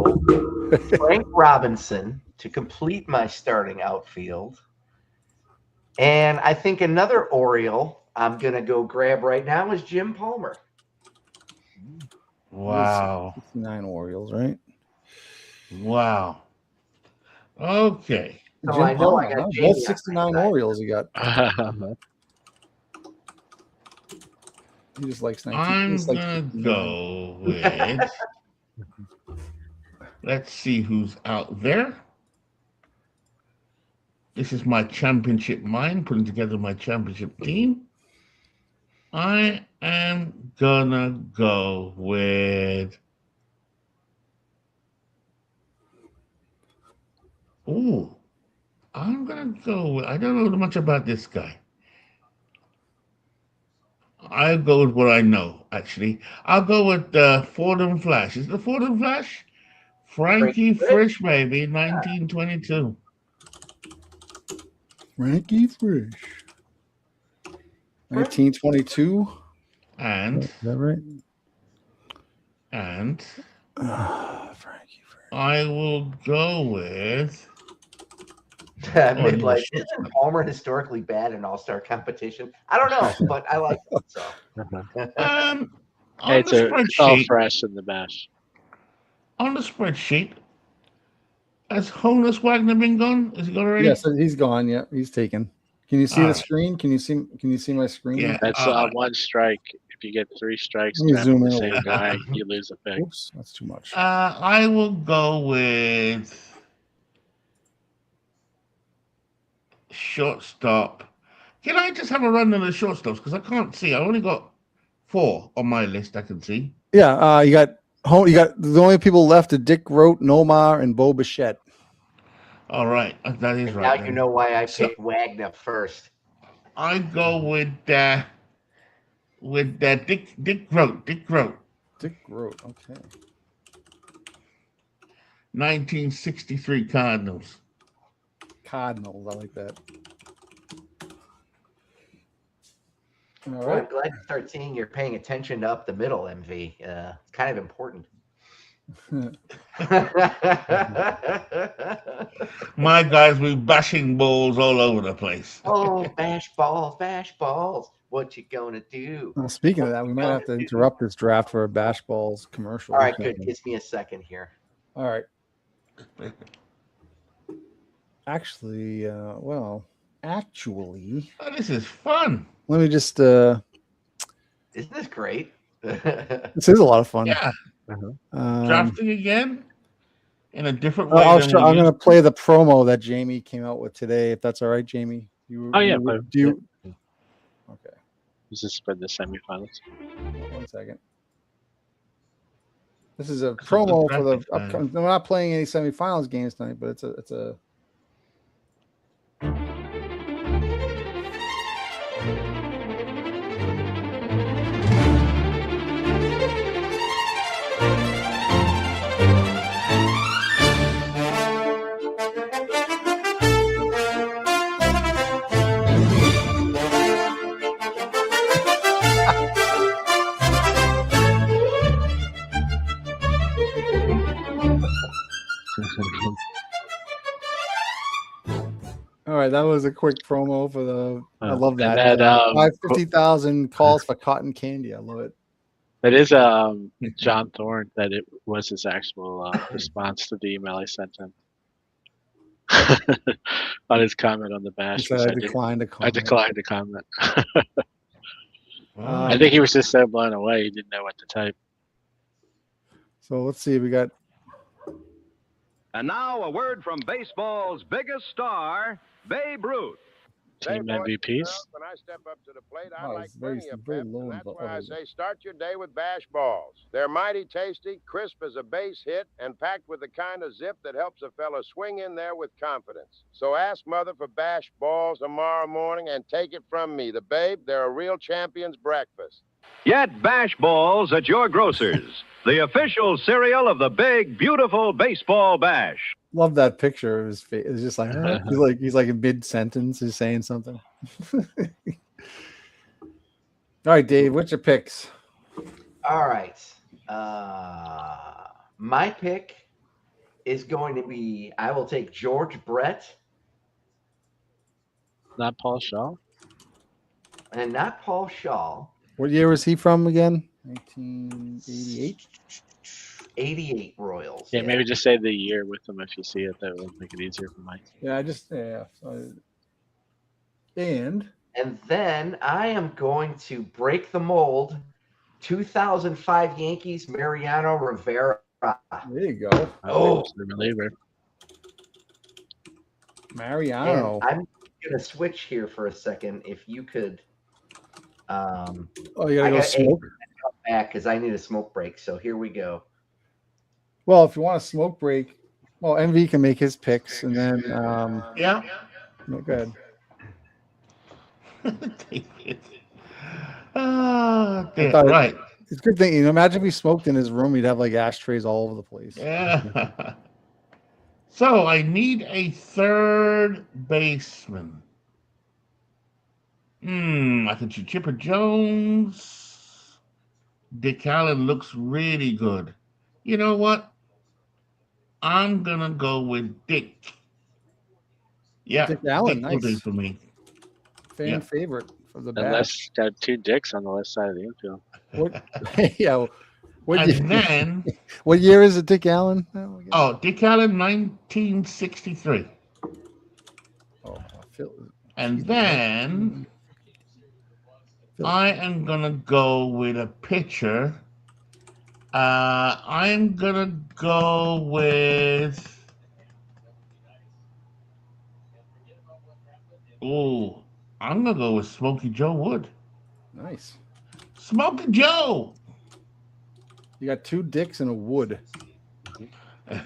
Frank Robinson to complete my starting outfield. And I think another Oriole I'm going to go grab right now is Jim Palmer.
Wow.
69 Orioles, right?
Wow. Okay.
So
Jim
I know
Palmer,
I got
huh?
Jamie
Both
on
69
my side.
Orioles you got. He just likes 19.
I'm
just likes
gonna
59.
go with. Let's see who's out there. This is my championship mind, putting together my championship team. I am gonna go with. Ooh, I'm gonna go with. I don't know much about this guy. I'll go with what I know, actually. I'll go with Ford and Flash. Is it the Ford and Flash? Frankie Frisch, maybe, 1922.
Frankie Frisch. 1922.
And
Is that right?
And
Frankie Frisch.
I will go with
Midlife. Isn't Palmer historically bad in all-star competition? I don't know, but I like it. So
on
it's
the
all
spreadsheet.
fresh in the bash.
On the spreadsheet, has Honus Wagner been gone? Is he gone already?
Yes, he's gone. Yeah, he's taken. Can you see the screen? Can you see my screen?
Yeah.
That's one strike. If you get 3 strikes,
Let me zoom
the
in a
same
little
guy, you lose a pick.
Oops, that's too much.
I will go with shortstop. Can I just have a run on the shortstops? Because I can't see. I only got 4 on my list I can see.
Yeah, you got the only people left are Dick Rote, Nomar, and Bo Bichette.
All right, that is
and
right.
now you know why I picked Wagner first.
I go with Dick Rote.
Dick Rote, okay.
1963 Cardinals.
Cardinals, I like that. All
Well,
right.
I'm glad to start seeing you're paying attention to up the middle, MV. It's kind of important.
My guys be bashing balls all over the place.
Oh, bash balls. What you gonna do?
Well, speaking of that, we might have to interrupt this draft for a Bash Balls commercial.
All right, good. Gives me a second here.
All right. Actually,
this is fun.
Let me just.
Isn't this great?
This is a lot of fun.
Yeah. Drafting again in a different way.
I'm going to play the promo that Jamie came out with today, if that's all right, Jamie.
Yeah.
Okay.
This is for the semifinals.
1 second. This is a promo for the upcoming. We're not playing any semifinals games tonight, but it's a. All right, that was a quick promo for the. I love that. 550,000 calls for cotton candy. I love it.
That is John Thorne. That it was his actual response to the email I sent him on his comment on the bash.
I declined to comment.
I declined to comment. I think he was just so blown away he didn't know what to type.
So let's see. We got.
And now a word from baseball's biggest star, Babe Ruth.
Team MVPs.
When I step up to the plate, I
Wow,
like
it's very
plenty of
very
pep,
low
and
in
that's
vo-
why I
oh,
say start your day with Bash Balls. They're mighty tasty, crisp as a base hit, and packed with the kind of zip that helps a fella swing in there with confidence. So ask Mother for Bash Balls tomorrow morning and take it from me, the Babe. They're a real champion's breakfast.
Get Bash Balls at your grocer's, the official cereal of the big, beautiful baseball bash.
Love that picture of his face. It's just like he's like in mid sentence, he's saying something. All right, Dave, what's your picks?
All right. My pick is going to be, I will take George Brett.
Not Paul Shaw?
And not Paul Shaw.
What year was he from again? 1988?
88 Royals.
Yeah, maybe just say the year with them if you see it. That would make it easier for Mike.
Yeah, and
then I am going to break the mold. 2005 Yankees, Mariano Rivera.
There you go.
Oh, the reliever.
Mariano.
And I'm going to switch here for a second. If you could.
You gotta go smoke.
Back because I need a smoke break. So here we go.
Well, if you want a smoke break, well, MV can make his picks, and then
Yeah.
No, go ahead.
Right.
It's a good thing. Imagine if he smoked in his room, he'd have like ashtrays all over the place.
Yeah. So I need a third baseman. I could do Chipper Jones. Dick Allen looks really good. You know what? I'm gonna go with Dick. Yeah,
Dick Allen,
Dick will do
nice.
for me.
Fan favorite for the
Unless got two dicks on the left side of the infield.
What? Yeah.
Then
what year is it, Dick Allen?
Dick Allen, 1963. And then I am gonna go with a pitcher. I'm gonna go with. I'm gonna go with Smokey Joe Wood.
Nice.
Smokey Joe.
You got two dicks and a wood. Is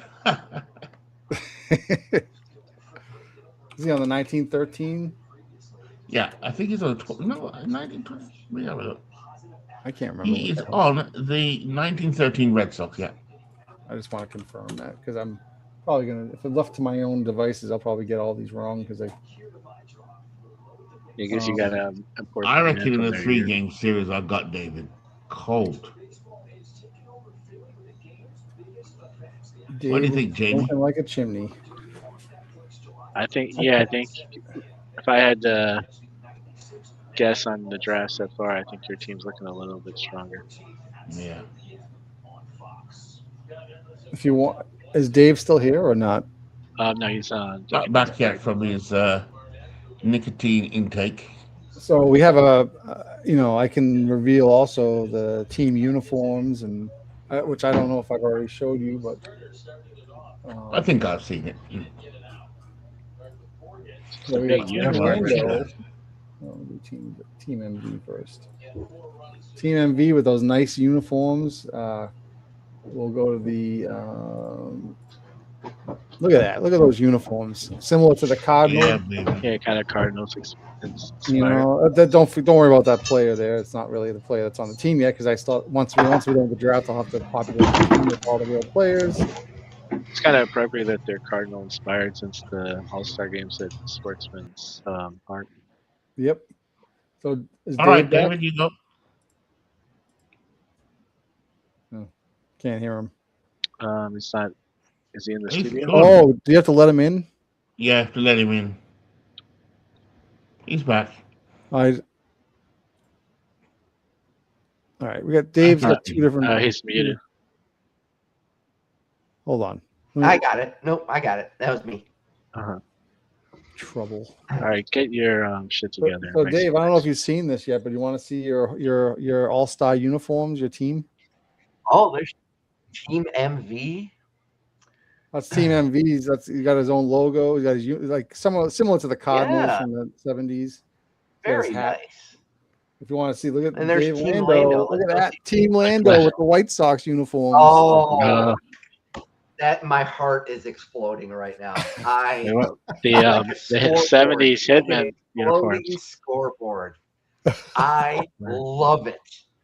he on the 1913?
Yeah, I think he's on the 1920.
I can't remember.
He is on the 1913 Red Sox. Yeah.
I just want to confirm that because I'm probably gonna, if it's left to my own devices, I'll probably get all these wrong because I
guess you got to.
I reckon in the 3-game series I got David cold.
Dave,
what do you think, Jamie?
Like a chimney.
I think if I had to guess on the draft so far, I think your team's looking a little bit stronger.
Yeah.
If you want, is Dave still here or not?
No, he's on.
Not back yet from his nicotine intake.
So we have I can reveal also the team uniforms and which I don't know if I've already showed you, but
I think I've seen it.
So we got Team MV first. Team MV with those nice uniforms. We'll go to the. Look at that! Look at those uniforms, similar to the Cardinals.
Yeah, kind of Cardinals.
Don't worry about that player there. It's not really the player that's on the team yet because I thought once we don't the draft, I'll have to populate the team with all the real players.
It's kind of appropriate that they're Cardinal inspired since the All-Star games at Sportsman's aren't.
Yep. So
all right, David, you go.
Oh, can't hear him.
It's not. Is he in the studio?
Oh, do you have to let him in?
Yeah, I have to let him in. He's back.
All right. We got Dave's got two different.
He's muted.
Hold on.
I got it. Nope, I got it. That was me.
Trouble.
All right, get your shit together.
So Dave, I don't know if you've seen this yet, but you want to see your all-star uniforms, your team?
Oh, there's Team MV.
That's Team MV's. That's he got his own logo. He got his like somewhat similar to the Cardinals from the 70s.
Very nice.
If you want to see, look at
And there's
Dave
Team
Lando. Look at that Team Lando with the White Sox uniforms.
Oh, that my heart is exploding right now.
The 70s Hitman uniforms.
Scoreboard. I love it.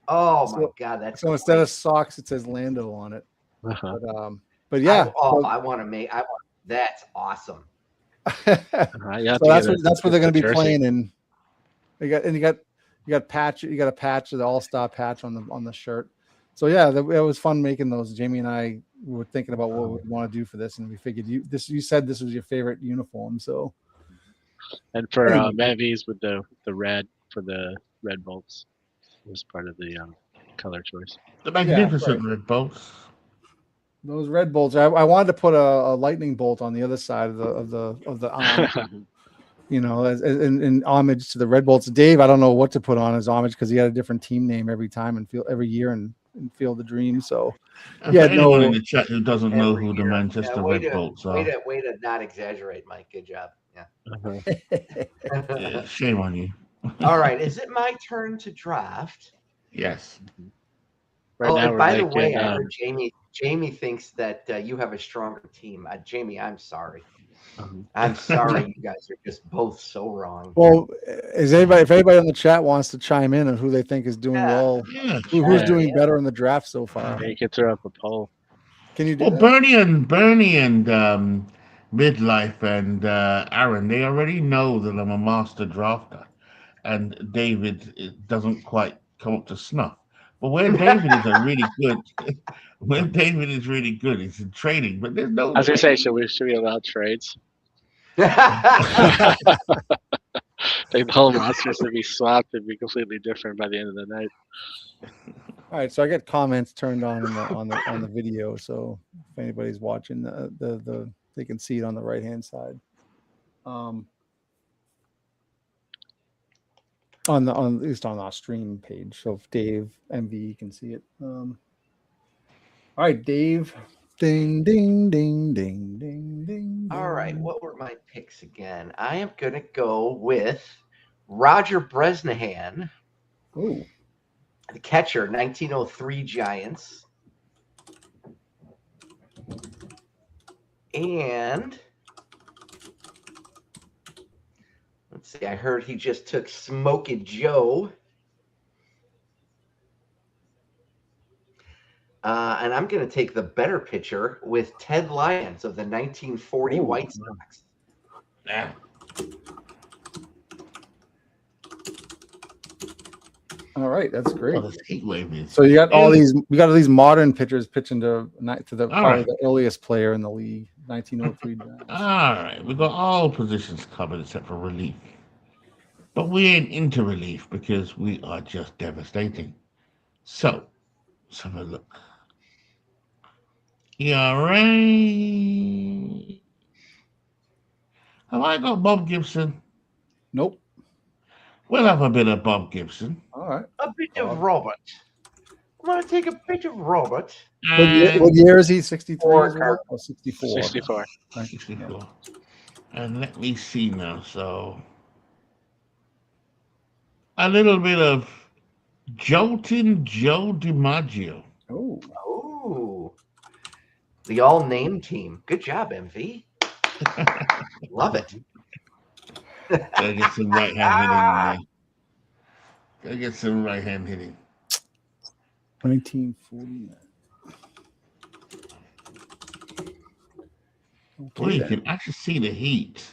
Oh my God, that's
so instead of socks, it says Lando on it. But yeah,
I want to make. That's awesome.
So that's what they're going to be playing in. You got a patch of the All-Star patch on the shirt. So yeah, it was fun making those. Jamie and I were thinking about what we want to do for this, and we figured you said this was your favorite uniform, so.
And for MVs with the red for the red bolts was part of the color choice.
The magnificent red bolts.
Those red bolts. I wanted to put a lightning bolt on the other side of the arm. You know, as in homage to the Red Bolts. Dave, I don't know what to put on as homage because he had a different team name every time and every year and Field of Dreams. So,
yeah, anyone in the chat who doesn't know who the Manchester Red Bolts are,
way to not exaggerate, Mike. Good job.
Yeah, shame on you.
All right, is it my turn to draft?
Yes.
And by the way, I heard Jamie thinks that you have a stronger team. Jamie, I'm sorry. I'm sorry, you guys are just both so wrong.
Well, if anybody on the chat wants to chime in on who they think is doing well, who's doing better in the draft so far,
you can throw up a poll.
Can you do that?
Bernie and Midlife and Aaron, they already know that I'm a master drafter, and David doesn't quite come up to snuff. But where David is really good, he's in trading. But there's no.
I was gonna say, should we allow trades? The whole rosters to be swapped and be completely different by the end of the night.
All right, so I got comments turned on the video, so if anybody's watching they can see it on the right hand side. On at least on our stream page. So if Dave MV can see it. All right, Dave. Ding ding ding ding ding ding.
All right, what were my picks again? I am gonna go with Roger Bresnahan.
Oh.
The catcher, 1903 Giants. And let's see, I heard he just took Smokey Joe. And I'm going to take the better pitcher with Ted Lyons of the 1940 White Sox.
Yeah.
All right, that's great.
So
you got all these modern pitchers pitching to the earliest player in the league, 1903.
All right, we got all positions covered except for relief, but we ain't into relief because we are just devastating. So let's have a look. ERA. Have I got Bob Gibson?
Nope.
We'll have a bit of Bob Gibson.
All right.
A bit of Robert. I'm going to take a bit of Robert.
What year is he? 63 or 64?
64.
64. And let me see now. So a little bit of Joltin' Joe DiMaggio.
Oh. The all-name team. Good job, MV. Love it.
Gotta get some right hand hitting. Gotta get some right hand hitting.
1949.
Boy, you can actually see the heat.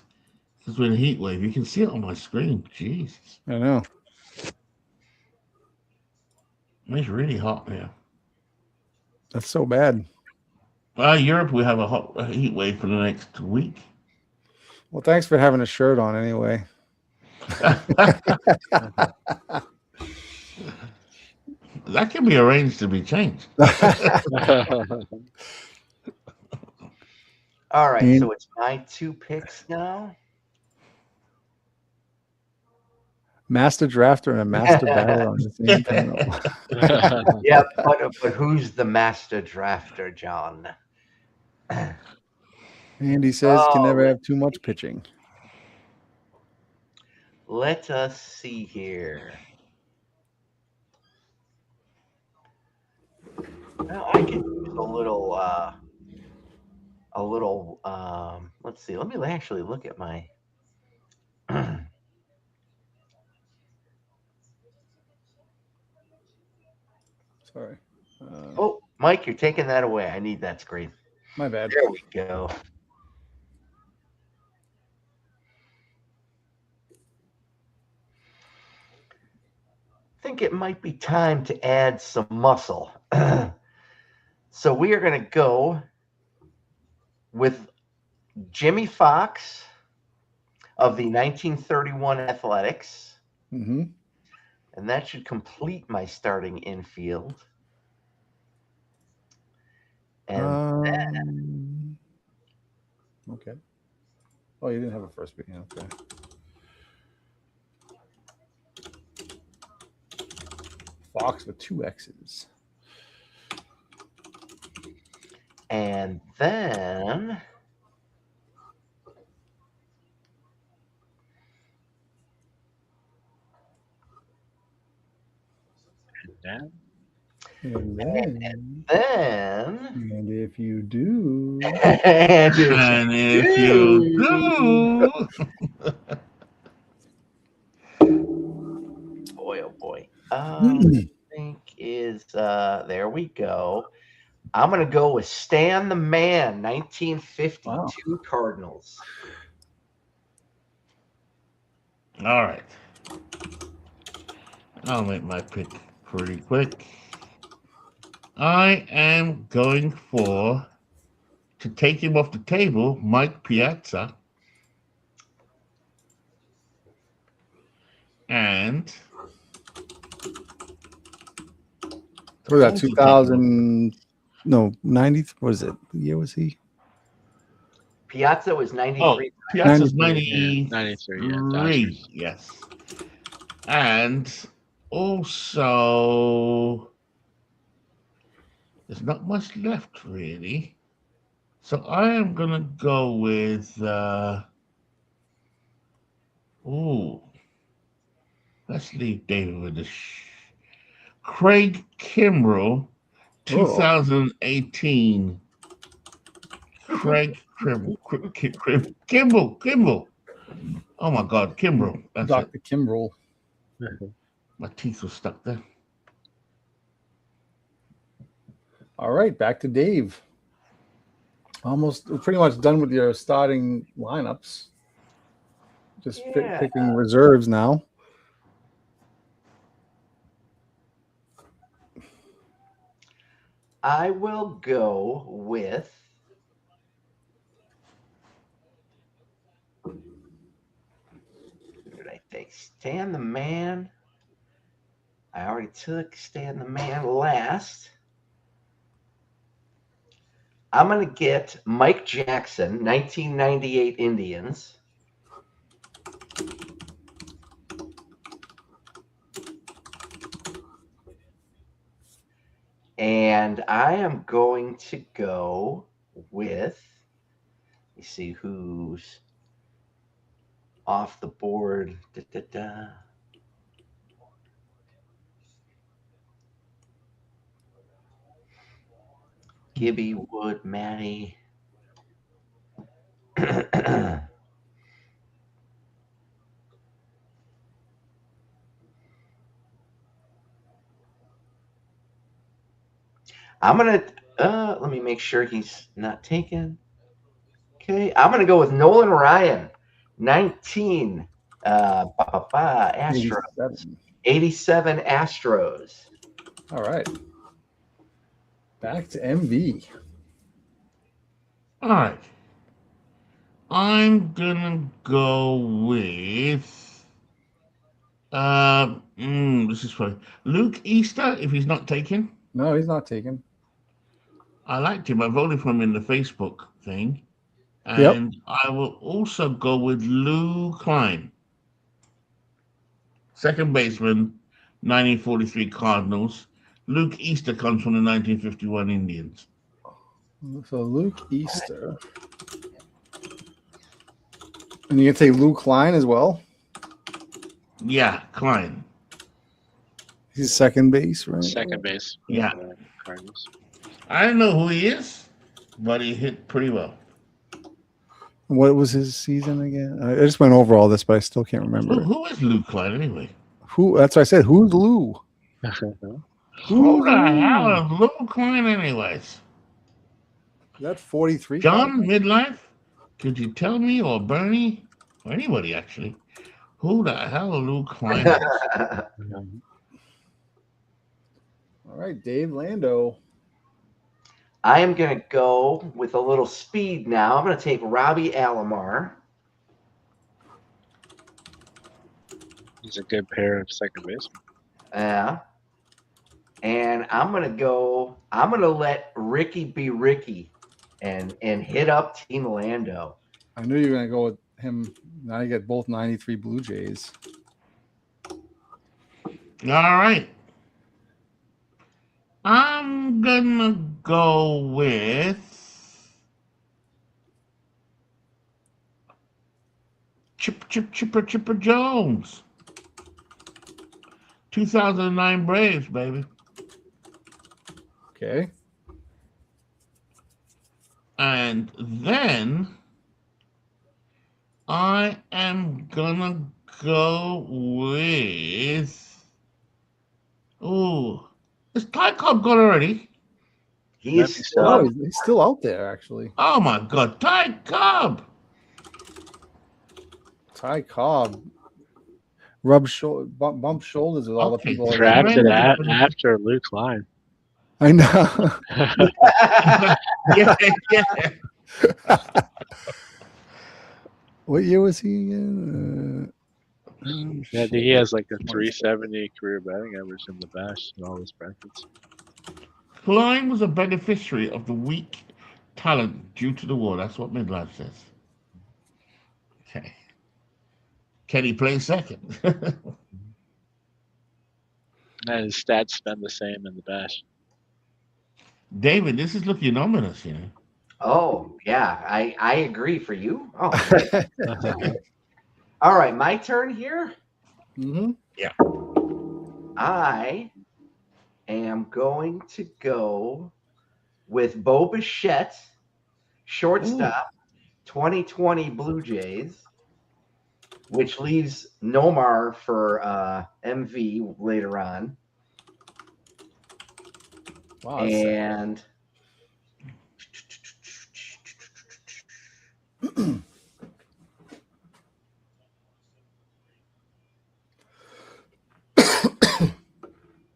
This is with a heat wave. You can see it on my screen. Jesus.
I know.
It's really hot now.
That's so bad.
Europe, we have a heat wave for the next week.
Well, thanks for having a shirt on anyway.
That can be arranged to be changed.
All right, so it's my two picks now.
Master drafter and a master batter on the same panel.
Yeah, but who's the master drafter, John?
Andy says can never have too much pitching.
Let us see here. Well, I could use a little. Let's see. Let me actually look at my.
Sorry.
Oh, Mike, you're taking that away. I need that screen.
My bad.
There we go. I think it might be time to add some muscle. So we are going to go with Jimmy Fox of the 1931 Athletics.
Mm-hmm.
And that should complete my starting infield. And
okay. Oh, you didn't have a first pick. Okay. Fox with 2 X's.
And then
And if you do,
and if you do,
boy, oh boy, I think is there we go. I'm gonna go with Stan the Man, 1952 Cardinals.
all right. I'll make my pick pretty quick. I am going to take him off the table, Mike Piazza. And
for that 2000, no, 90, what is it? What year was he?
Piazza was 93.
Oh, Piazza's 93.
93,
yes. And also, there's not much left, really. So I am going to go with, let's leave David with Craig Kimbrell, 2018. Craig Kimbrell. Oh my God, Kimbrell. That's
Dr. Kimbrell.
My teeth were stuck there.
All right, back to Dave. Pretty much done with your starting lineups. Just picking reserves now.
I will go with who did I take? Stan the Man. I already took Stan the Man last. I'm going to get Mike Jackson, 1998 Indians. And I am going to go with, let me see who's off the board. Gibby, Wood, Matty. I'm going to, let me make sure he's not taken. Okay, I'm going to go with Nolan Ryan, 19 Astros. 87 Astros.
All right. Back to MV.
All right. I'm gonna go with this is funny. Luke Easter, if he's not taken.
No, he's not taken.
I liked him. I voted for him in the Facebook thing. And I will also go with Lou Klein. Second baseman, 1943 Cardinals. Luke Easter comes from the 1951 Indians.
So Luke Easter. And you can say Lou Klein as well?
Yeah, Klein.
He's second base, right?
Second base.
Yeah.
Cardinals.
I don't know who he is, but he hit pretty well.
What was his season again? I just went over all this, but I still can't remember.
Who is Luke Klein anyway?
Who? That's what I said. Who's Lou?
Who the hell is Luke Klein anyways?
That's 43.
John, midlife? Could you tell me, or Bernie, or anybody actually, who the hell Luke Klein is?
All right, Dave Lando.
I am going to go with a little speed now. I'm going to take Robbie Alomar.
He's a good pair of second basemen.
Yeah. And I'm going to let Ricky be Ricky and hit up Team Lando.
I knew you were going to go with him. Now you get both 93 Blue Jays.
All right. I'm gonna go with Chipper Jones. 2009 Braves, baby.
Okay.
And then I am gonna go with. Ooh. Is Ty Cobb gone already?
He's
still out there, actually.
Oh my God, Ty Cobb!
Ty Cobb bump shoulders with all the people.
Drafted after Luke Klein.
I know.
yeah.
What year was he again?
Yeah, I think he has like a 370 career batting average in the Bash in all his brackets.
Klein was a beneficiary of the weak talent due to the war. That's what Midlife says. Okay. Can he play second?
And his stats spend the same in the Bash.
David, this is looking ominous, you know.
Oh, yeah. I agree for you. Oh, all right. My turn here.
Mm-hmm.
Yeah.
I am going to go with Bo Bichette, shortstop, 2020 Blue Jays, which leaves Nomar for MV later on.
Wow,
and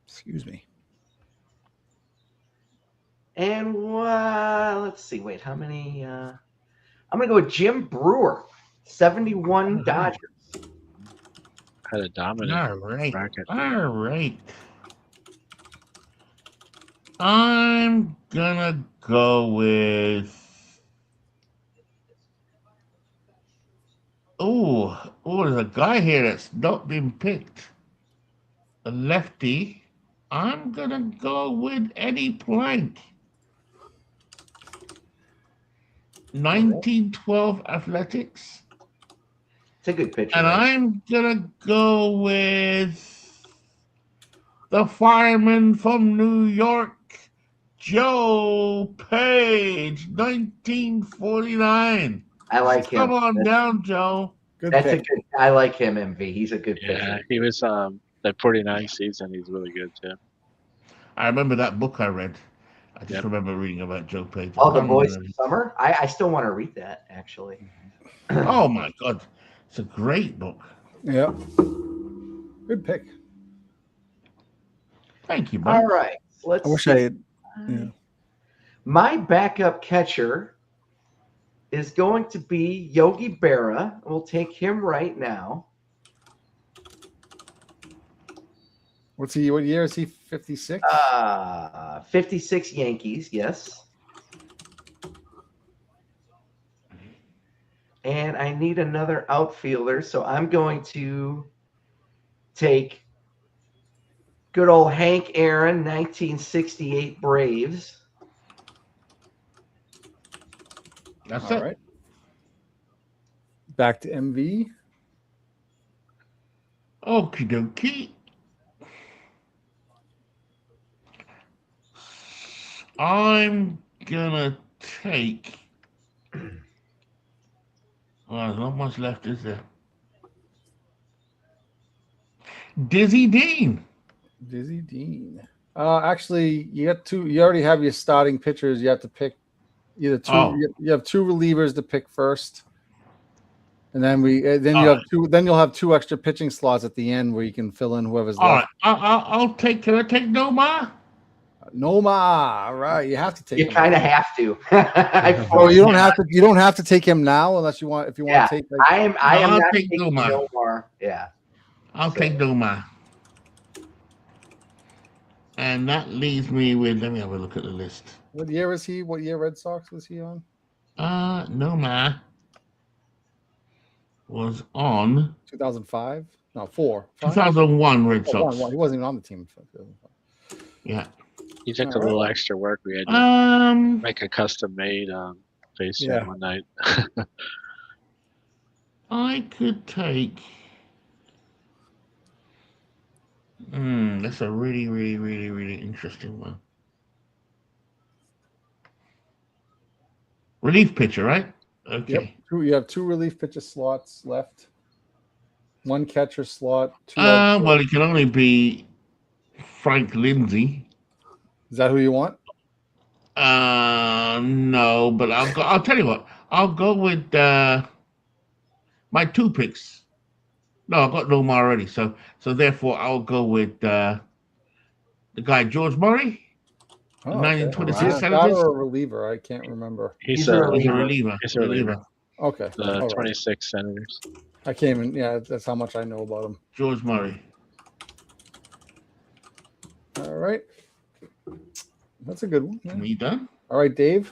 excuse me.
And let's see. Wait, how many? I'm gonna go with Jim Brewer, 71 Dodgers.
Had a dominant bracket.
All right. I'm gonna go with. There's a guy here that's not been picked. A lefty. I'm gonna go with Eddie Plank. 1912 Athletics.
It's a good pitcher.
And I'm gonna go with the fireman from New York, Joe Page, 1949.
I like him.
Come on down, Joe.
That's a good. I like him, MV. He's a good pitcher.
Yeah, he was that 49 season. He's really good too.
I remember that book I read. I just remember reading about Joe Page.
Oh, The Voice of Summer. I still want to read that actually.
Oh my God, it's a great book.
Yeah, good pick.
Thank you, bud.
All right, let's.
I wish I had. Yeah.
My backup catcher is going to be Yogi Berra. We'll take him right now.
What's he? What year is he? 56.
56 Yankees. Yes. And I need another outfielder, so I'm going to take good old Hank Aaron, 1968 Braves.
That's
All
it.
right. Back to MV.
Okie dokie. I'm gonna take. Well, there's not much left, is there? Dizzy Dean.
Dizzy Dean. Actually, you got two. You already have your starting pitchers. You have to pick either two.
Oh.
You have two relievers to pick first, and then then you
All
have two. Then you'll have two extra pitching slots at the end where you can fill in whoever's
All
left.
right. I'll take. Can I take Nomar?
Noma. All right, you have to take.
You kind of have to.
Oh, you don't have to. You don't have to take him now unless you want. If you want to take. Like,
I am
I'll
not
take
taking
Nomar.
Nomar. Yeah.
I'll take Nomar. And that leaves me with. Let me have a look at the list.
what year is he? What year Red Sox was he on?
Nomar was on
2005. No, 4.
2001 Red Sox.
He wasn't even on the team.
Yeah.
He took a little extra work. We had to make a custom-made face one night.
I could take. That's a really, really, really, really interesting one. Relief pitcher, right? Okay.
Yep. You have two relief pitcher slots left. One catcher slot.
Well, it can only be Frank Lindsay.
Is that who you want?
No, but I'll tell you what. I'll go with my 2 picks. No, I've got Nomar already, so therefore I'll go with the guy George Murray. 1926
Senators. Or a reliever? I can't remember.
He's a
reliever.
He's a reliever.
Okay.
The 26 Senators.
I came in. Yeah, that's how much I know about him.
George Murray.
All right. That's a good one. Yeah.
You done?
All right, Dave.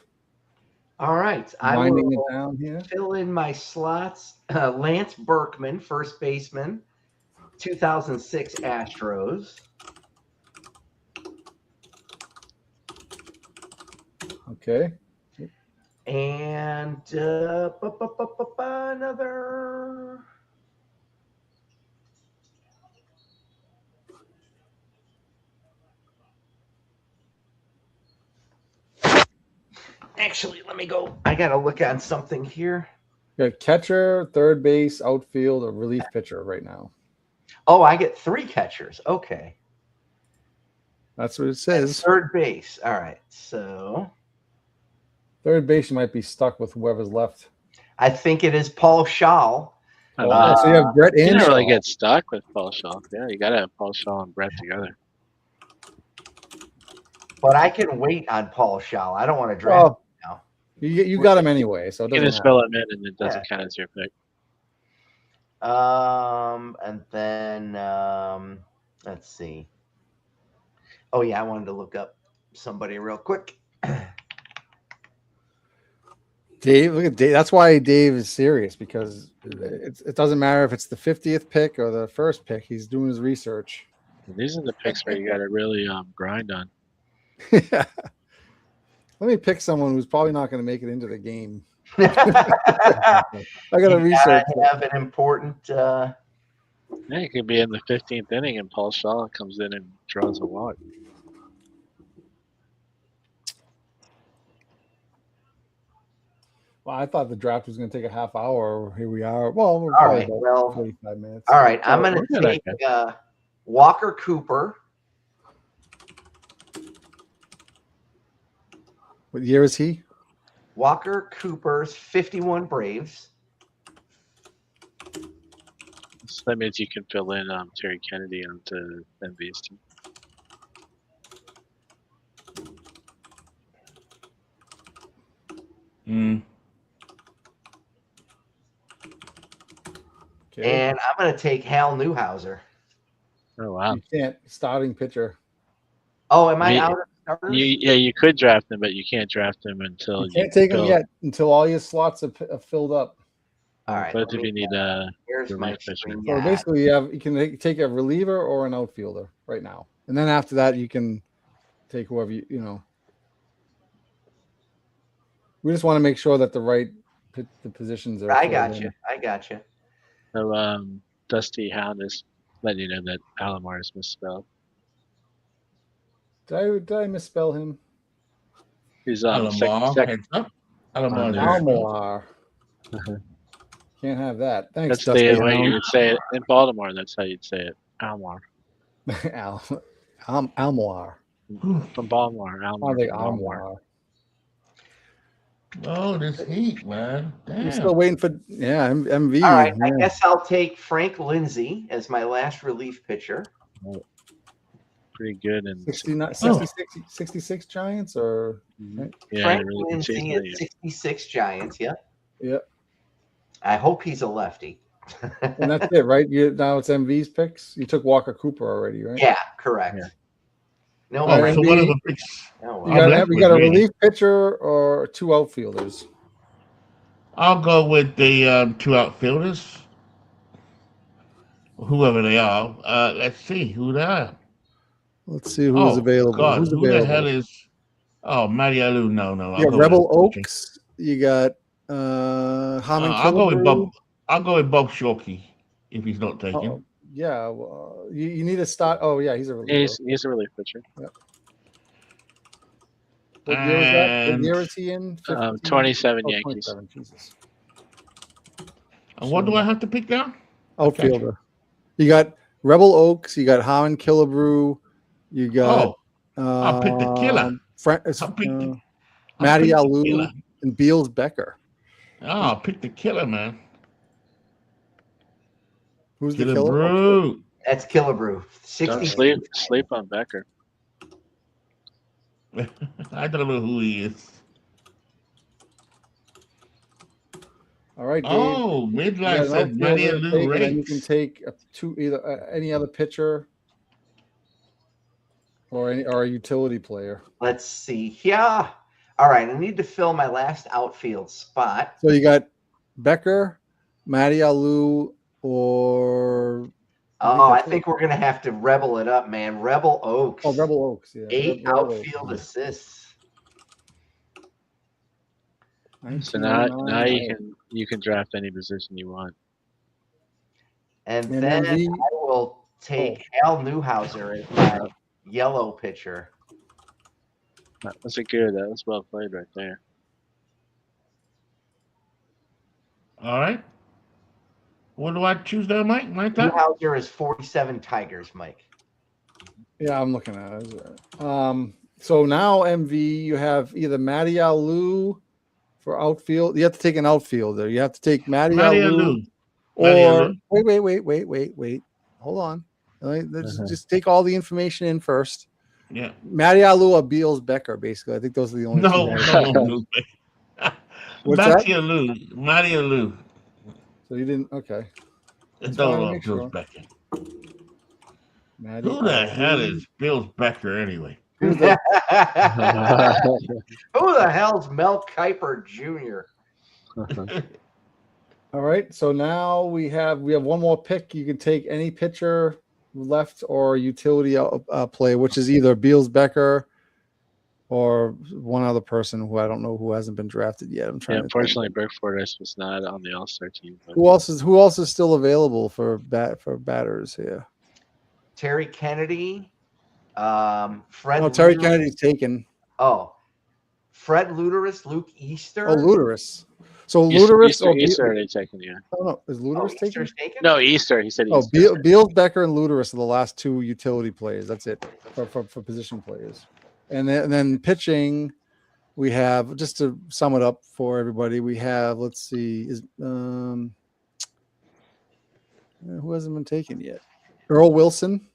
All right. I will fill in my slots. Lance Berkman, first baseman, 2006 Astros.
Okay.
And another. Actually, let me go. I got to look on something here.
You got catcher, third base, outfield, or relief pitcher right now.
Oh, I get 3 catchers. Okay.
That's what it says.
Third base. All right. So.
Third base, you might be stuck with whoever's left.
I think it is Paul Shaw.
So you have Brett and
You don't really
Shaw.
get stuck with Paul Shaw. Yeah, you got to have Paul Shaw and Brett together.
But I can wait on Paul Shaw. I don't want to draft him now.
You got him anyway, so it
you
doesn't
can just fill him in, and it doesn't count as your pick.
And then let's see. Oh yeah, I wanted to look up somebody real quick.
Dave, look at Dave. That's why Dave is serious, because it doesn't matter if it's the 50th pick or the first pick. He's doing his research.
And these are the picks where you got to really grind on.
Yeah. Let me pick someone who's probably not going to make it into the game. I got to research.
Have an important.
Yeah, it could be in the 15th inning, and Paul Shaw comes in and draws a walk.
Well, I thought the draft was going to take a half hour. Here we are. Well, we're
all
probably
right.
about
Well,
45 minutes.
All right. I'm going to take Walker Cooper.
What year is he?
Walker Cooper's 51 Braves.
So that means you can fill in Terry Kennedy onto MV's team.
Okay.
And I'm going to take Hal Newhouser.
Oh, wow.
You can't. Starting pitcher.
Oh, am I out of starters?
You could draft him, but you can't draft him until
you can't take him yet until all your slots are filled up.
All right.
Both of you need a
Here's my
relief pitcher.
screen.
So
Yeah.
basically, you can take a reliever or an outfielder right now, and then after that, you can take whoever you know. We just want to make sure that the positions are.
I got you. I got you.
So Dusty Hound is letting you know that Alomar is misspelled.
Did I misspell him?
He's
Alomar, heads up.
Alomar. Can't have that. Thanks,
That's
Dusty
the way
Hound.
you would say it in Baltimore. That's how you'd say it. Alomar.
Almoir.
From Baltimore. Alomar.
I think
from Baltimore.
Almoir.
Oh, this heat, man. Damn.
We're still waiting for MV.
All right.
Yeah.
I guess I'll take Frank Lindsay as my last relief pitcher.
Pretty good. And
66 Giants or
yeah,
Frank
really
Lindsay at 66 Giants. Yeah.
Yeah.
I hope he's a lefty.
And that's it, right? Now it's MV's picks. You took Walker Cooper already, right?
Yeah, correct.
Yeah.
No,
All right,
Frank
So one of
MV,
the picks.
Oh,
we
well.
got a relief pitcher or two outfielders.
I'll go with the two outfielders, whoever they are. Let's see who they are.
Let's see who's available.
God,
Who's
who
available?
the hell is? Oh, Matty Alou. No.
You got Rebel Oaks. You got Harmon
I'll go with
Killebrew.
I'll go with Bob Shorkey if he's not taken.
Oh, yeah, well, you need to start. Oh, yeah, he's a reliever.
He's a relief pitcher.
Yep. What year was that? What year is he in?
27
Oh,
Yankees.
27, Jesus.
And what do I have to pick now?
Outfielder. You got Rebel Oaks. You got Harmon Killebrew. You got.
I'll pick the killer.
Matty Alou and Beals Becker.
Oh, I'll pick the killer, man.
Who's the killer?
That's Killebrew.
Don't sleep on Becker.
I don't know who he is.
All right, Dave.
Oh, midlife said Matty Alou Rakes.
You can take any other pitcher or a utility player.
Let's see. Yeah. All right. I need to fill my last outfield spot.
So you got Becker, Matty Alou, or
I think we're gonna have to rebel it up, man. Rebel Oaks.
Oh, Rebel Oaks. Yeah.
8 outfield assists.
So now you can draft any position you want.
And then I will take Hal Newhouser as my yellow pitcher.
That was good. That was well played right there.
All right. What do I choose there, Mike?
Newhouser is 47 Tigers, Mike.
Yeah, I'm looking at it. So now MV, you have either Matty Alou for outfield. You have to take an outfielder. You have to take Matty Alou. Or wait. Hold on. Let's just take all the information in first.
Yeah.
Matty Alou or Beals Becker, basically. I think those are the only two.
No. Matty Alou.
So you didn't. Okay.
Beals Becker. Who the hell is Beals Becker anyway?
Who the hell's Mel Kiper Jr.?
All right. So now we have one more pick. You can take any pitcher left or utility play, which is either Beals Becker or one other person who I don't know who hasn't been drafted yet. I'm trying.
Unfortunately, Burke Fordyce was not on the All-Star team. But...
Who else is still available for batters here?
Terry Kennedy. Fred.
No, Terry Kennedy's taken.
Oh, Fred Luderus, Luke Easter.
Oh, Luderus. So Luderus or
Easter are they taken? Yeah.
Oh no, is Luderus taken?
No, Easter. He said.
Easter. Beals, Becker, and Luderus are the last two utility players. That's it for position players. And then pitching, we have, just to sum it up for everybody, we have, let's see, who hasn't been taken yet? Earl Wilson.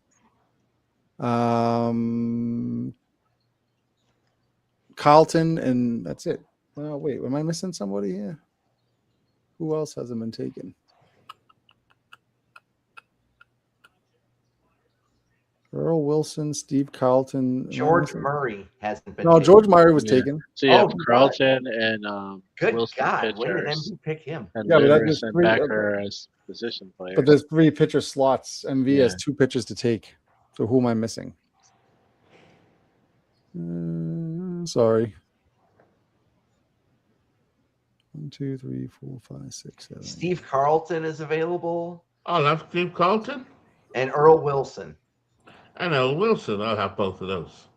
Carlton, and that's it. Wait, am I missing somebody here? Who else hasn't been taken? Earl Wilson, Steve Carlton.
George Murray hasn't been.
No,
taken.
George Murray was taken.
So you have Carlton and
Good
Wilson
God, when did
pitchers.
MV pick him?
And
Yeah, but that
Lewis
is
and
three,
Becker as position players.
But there's 3 pitcher slots. MV has 2 pitchers to take. So who am I missing? Sorry. 1, 2, 3, 4, 5, 6, 7.
Steve Carlton is available.
I'll have Steve Carlton.
And Earl Wilson.
And Earl Wilson. I'll have both of those.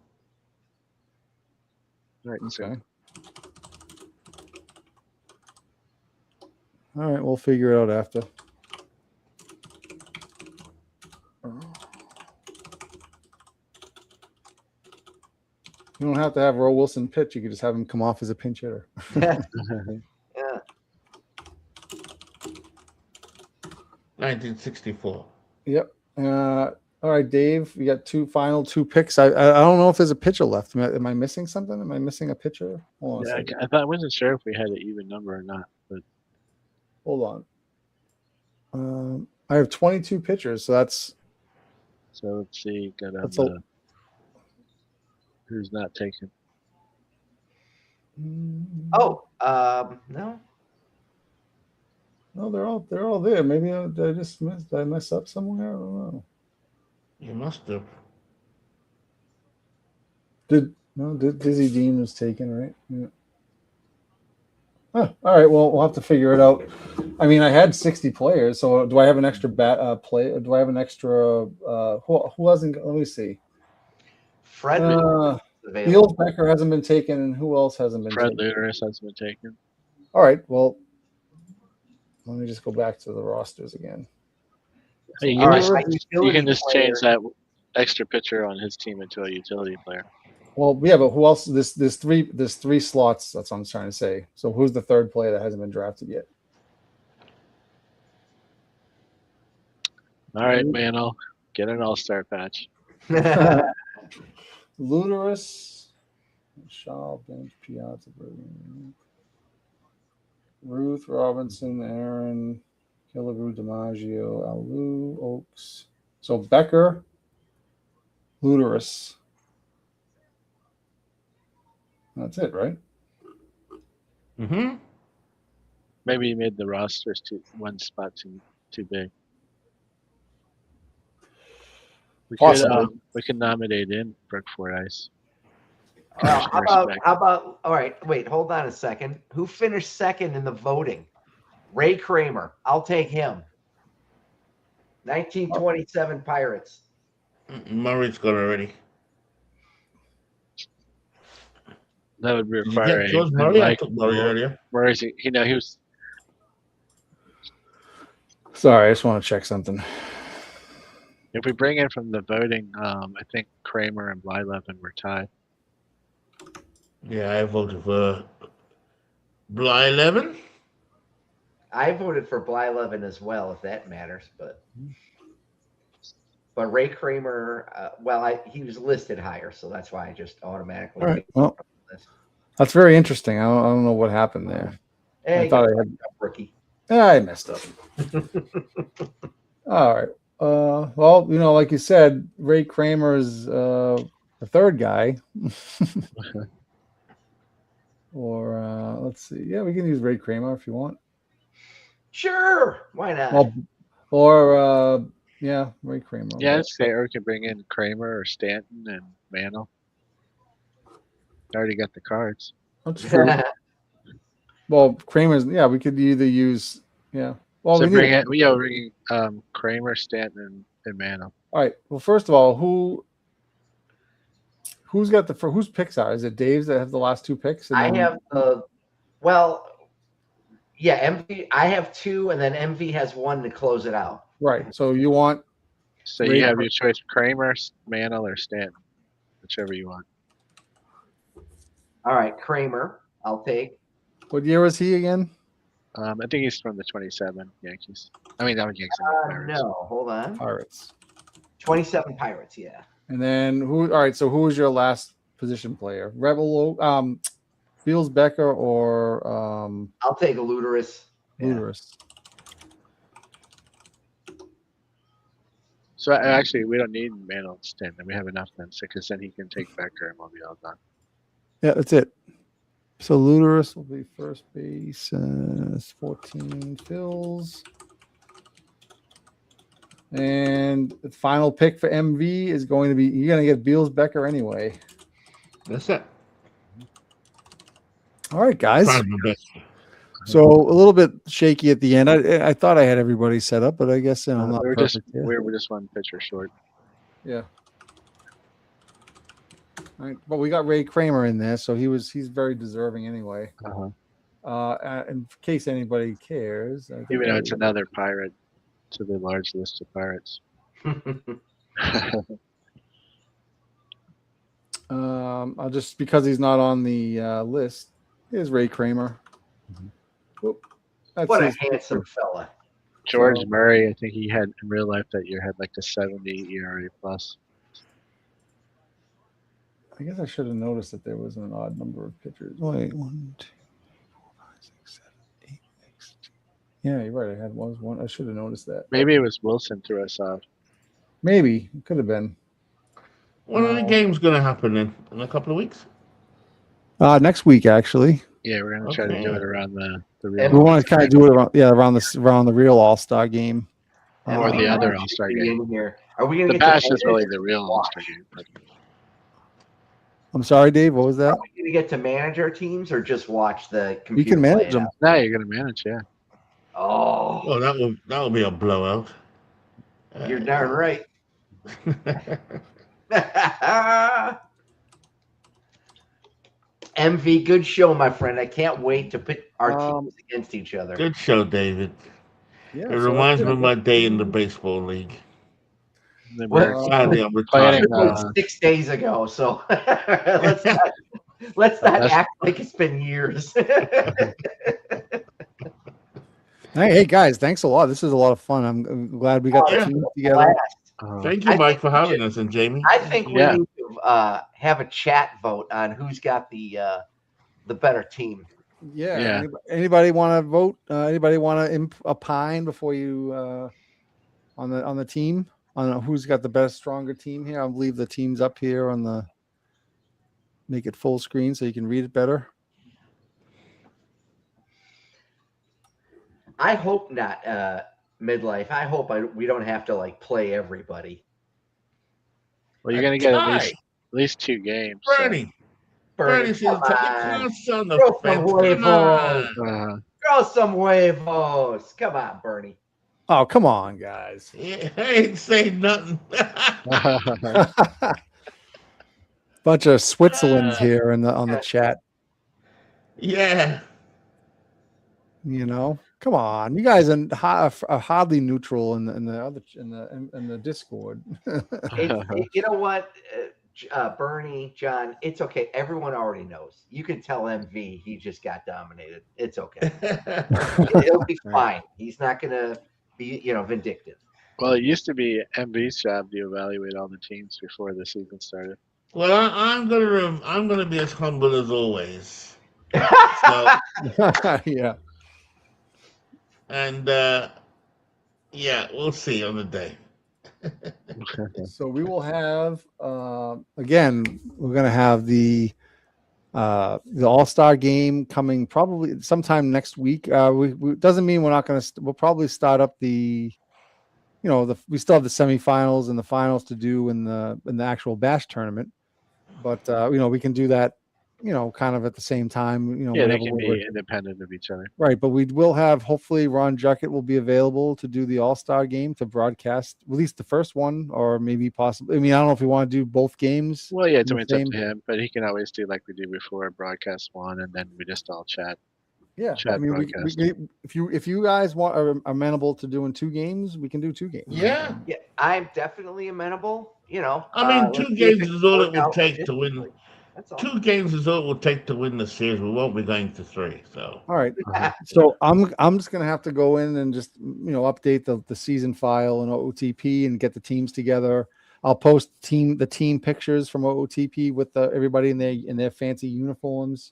Right.
Okay. All right, we'll figure it out after. You don't have to have Earl Wilson pitch. You could just have him come off as a pinch hitter.
Yeah.
1964.
Yep. All right, Dave, you got 2 picks. I don't know if there's a pitcher left. Am I missing something? Am I missing a pitcher? Hold on
I wasn't sure if we had an even number or not, but
hold on. I have 22 pitchers, so that's.
So let's see. Who's not taken?
Oh, no.
No, they're all there. Maybe I just missed. Did I mess up somewhere? I don't know.
You must have.
Dizzy Dean was taken, right? Yeah. Huh, all right. Well, we'll have to figure it out. I mean, I had 60 players, so do I have an extra play? Do I have an extra? Who hasn't? Let me see.
Fred
Beals Becker hasn't been taken, and who else hasn't been taken?
Fred Lewis hasn't been taken.
All right. Well, let me just go back to the rosters again.
Hey, you can just change that extra pitcher on his team into a utility player.
Well, yeah, but who else? There's 3 slots. That's what I'm trying to say. So who's the 3rd player that hasn't been drafted yet?
All right, man. I'll get an all-star patch.
Luderus, Shaw, Bench, Piazza, Ruth, Robinson, Aaron, Killebrew, DiMaggio, Alu, Oaks. So Becker, Luderus. That's it, right?
Mm-hmm.
Maybe you made the rosters one spot too big. We could nominate in Brooke Fordyce.
How about? All right, wait, hold on a second. Who finished second in the voting? Ray Kramer. I'll take him. 1927 Pirates.
Murray's gone already.
That would require
George Murray. I took Murray earlier.
Murray's, he was.
Sorry, I just want to check something.
If we bring in from the voting, I think Kramer and Blyleven were tied.
Yeah, I voted for Blyleven.
I voted for Blyleven as well, if that matters. But Ray Kramer, he was listed higher, so that's why I just automatically.
All right. Well, that's very interesting. I don't know what happened there.
Hey,
I thought I had
rookie.
Yeah, I messed up. All right. Well, like you said, Ray Kramer is the 3rd guy. Or let's see. Yeah, we can use Ray Kramer if you want.
Sure, why not?
Ray Kramer.
Yeah, I'd say we could bring in Kramer or Stanton and Mantle. I already got the cards.
That's true. Well, Kramer's. Yeah, we could either use. Yeah. Well,
so bring Kramer, Stanton, and Mantle.
All right. Well, first of all, who's got whose picks are? Is it Dave's that have the last 2 picks?
I have MV. I have 2, and then MV has 1 to close it out.
Right. So you want.
So you have your choice: Kramer, Mantle, or Stanton, whichever you want.
All right, Kramer. I'll take.
What year was he again?
I think he's from the 27 Yankees. I mean, that was Yankees.
No, hold on.
Pirates.
27 Pirates, yeah.
And then who? All right. So who was your last position player? Rebel, Beals Becker, or
I'll take Luderus.
Luderus.
So actually, we don't need Mantle and Stanton. We have enough then, because then he can take Becker and we'll be all done.
Yeah, that's it. So Luderus will be first base. 14 fills. And the final pick for MV is going to be, you're going to get Beals Becker anyway.
That's it.
All right, guys.
Trying my best.
So a little bit shaky at the end. I thought I had everybody set up, but I guess I'm not perfect.
We're just one pitcher short.
Yeah. All right, but we got Ray Kramer in there, so he's very deserving anyway. In case anybody cares,
even though it's another pirate to the large list of pirates.
I'll just, because he's not on the list. Here's Ray Kramer.
What a handsome fella.
George Murray, I think he had in real life that year had like a 70 ERA plus.
I guess I should have noticed that there was an odd number of pitchers. Wait, 1, 2, 4, 5, 6, 7, 8, 9. Yeah, you're right. I had one. I should have noticed that.
Maybe it was Wilson threw us off.
Maybe it could have been.
When are the games going to happen in a couple of weeks?
Next week, actually.
Yeah, we're going to try to do it around the real.
We want to kind of do it around the real All-Star game.
Or the other All-Star game.
Here. Are we going to
the
get
Bash is really the real All-Star game. But...
I'm sorry, Dave. What was that?
Are we going to get to manage our teams or just watch the computer?
You can manage them.
No, you're going to manage, yeah.
Oh.
Well, that will be a blowout.
You're darn right. MV, good show, my friend. I can't wait to put our teams against each other.
Good show, David.
Yeah,
it reminds me of my day in the baseball league.
Sadly, I'm retired. 6 days ago, so let's not act like it's been years.
Hey guys, thanks a lot. This is a lot of fun. I'm glad we got the team together.
Thank you, Mike, for having us, and Jamie.
I think we need to have a chat vote on who's got the better team.
Yeah. Anybody want to vote? Anybody want to opine before you on the team on who's got the best, stronger team here? I'll leave the teams up here on the. Make it full screen so you can read it better.
I hope not, midlife. I hope we don't have to play everybody.
Well, you're gonna get at least 2 games.
Bernie, Bernie,
come on. Throw some huevos. Throw some huevos. Come on, Bernie.
Oh, come on, guys.
Yeah, I ain't saying nothing.
Bunch of Switzerland's here on the chat.
Yeah.
You know, come on, you guys are hardly neutral in the Discord.
You know what, Bernie, John, it's okay. Everyone already knows. You can tell MV he just got dominated. It's okay. It'll be fine. He's not gonna be, vindictive.
Well, it used to be MV's job to evaluate all the teams before the season started.
Well, I'm gonna be as humble as always. So,
yeah.
And we'll see on the day.
So we will have again. We're going to have the All-Star game coming probably sometime next week. We doesn't mean we're not going to. We'll probably start up we still have the semifinals and the finals to do in the actual Bash tournament, but we can do that. Kind of at the same time.
They can be independent of each other.
Right, but we will have, hopefully, Ron Juckett will be available to do the All-Star game to broadcast at least the first one, or maybe possibly. I mean, I don't know if we want to do both games.
Well, yeah, it's up to him, but he can always do like we did before, broadcast one, and then we just all chat.
Yeah, I mean, if you guys are amenable to doing 2 games, we can do 2 games.
Yeah, I'm definitely amenable.
I mean, 2 games is all it will take to win. 2 games is all it will take to win the series. We won't be going to 3. So
all right. So I'm just gonna have to go in and just update the season file in OOTP and get the teams together. I'll post the team pictures from OOTP with everybody in their fancy uniforms.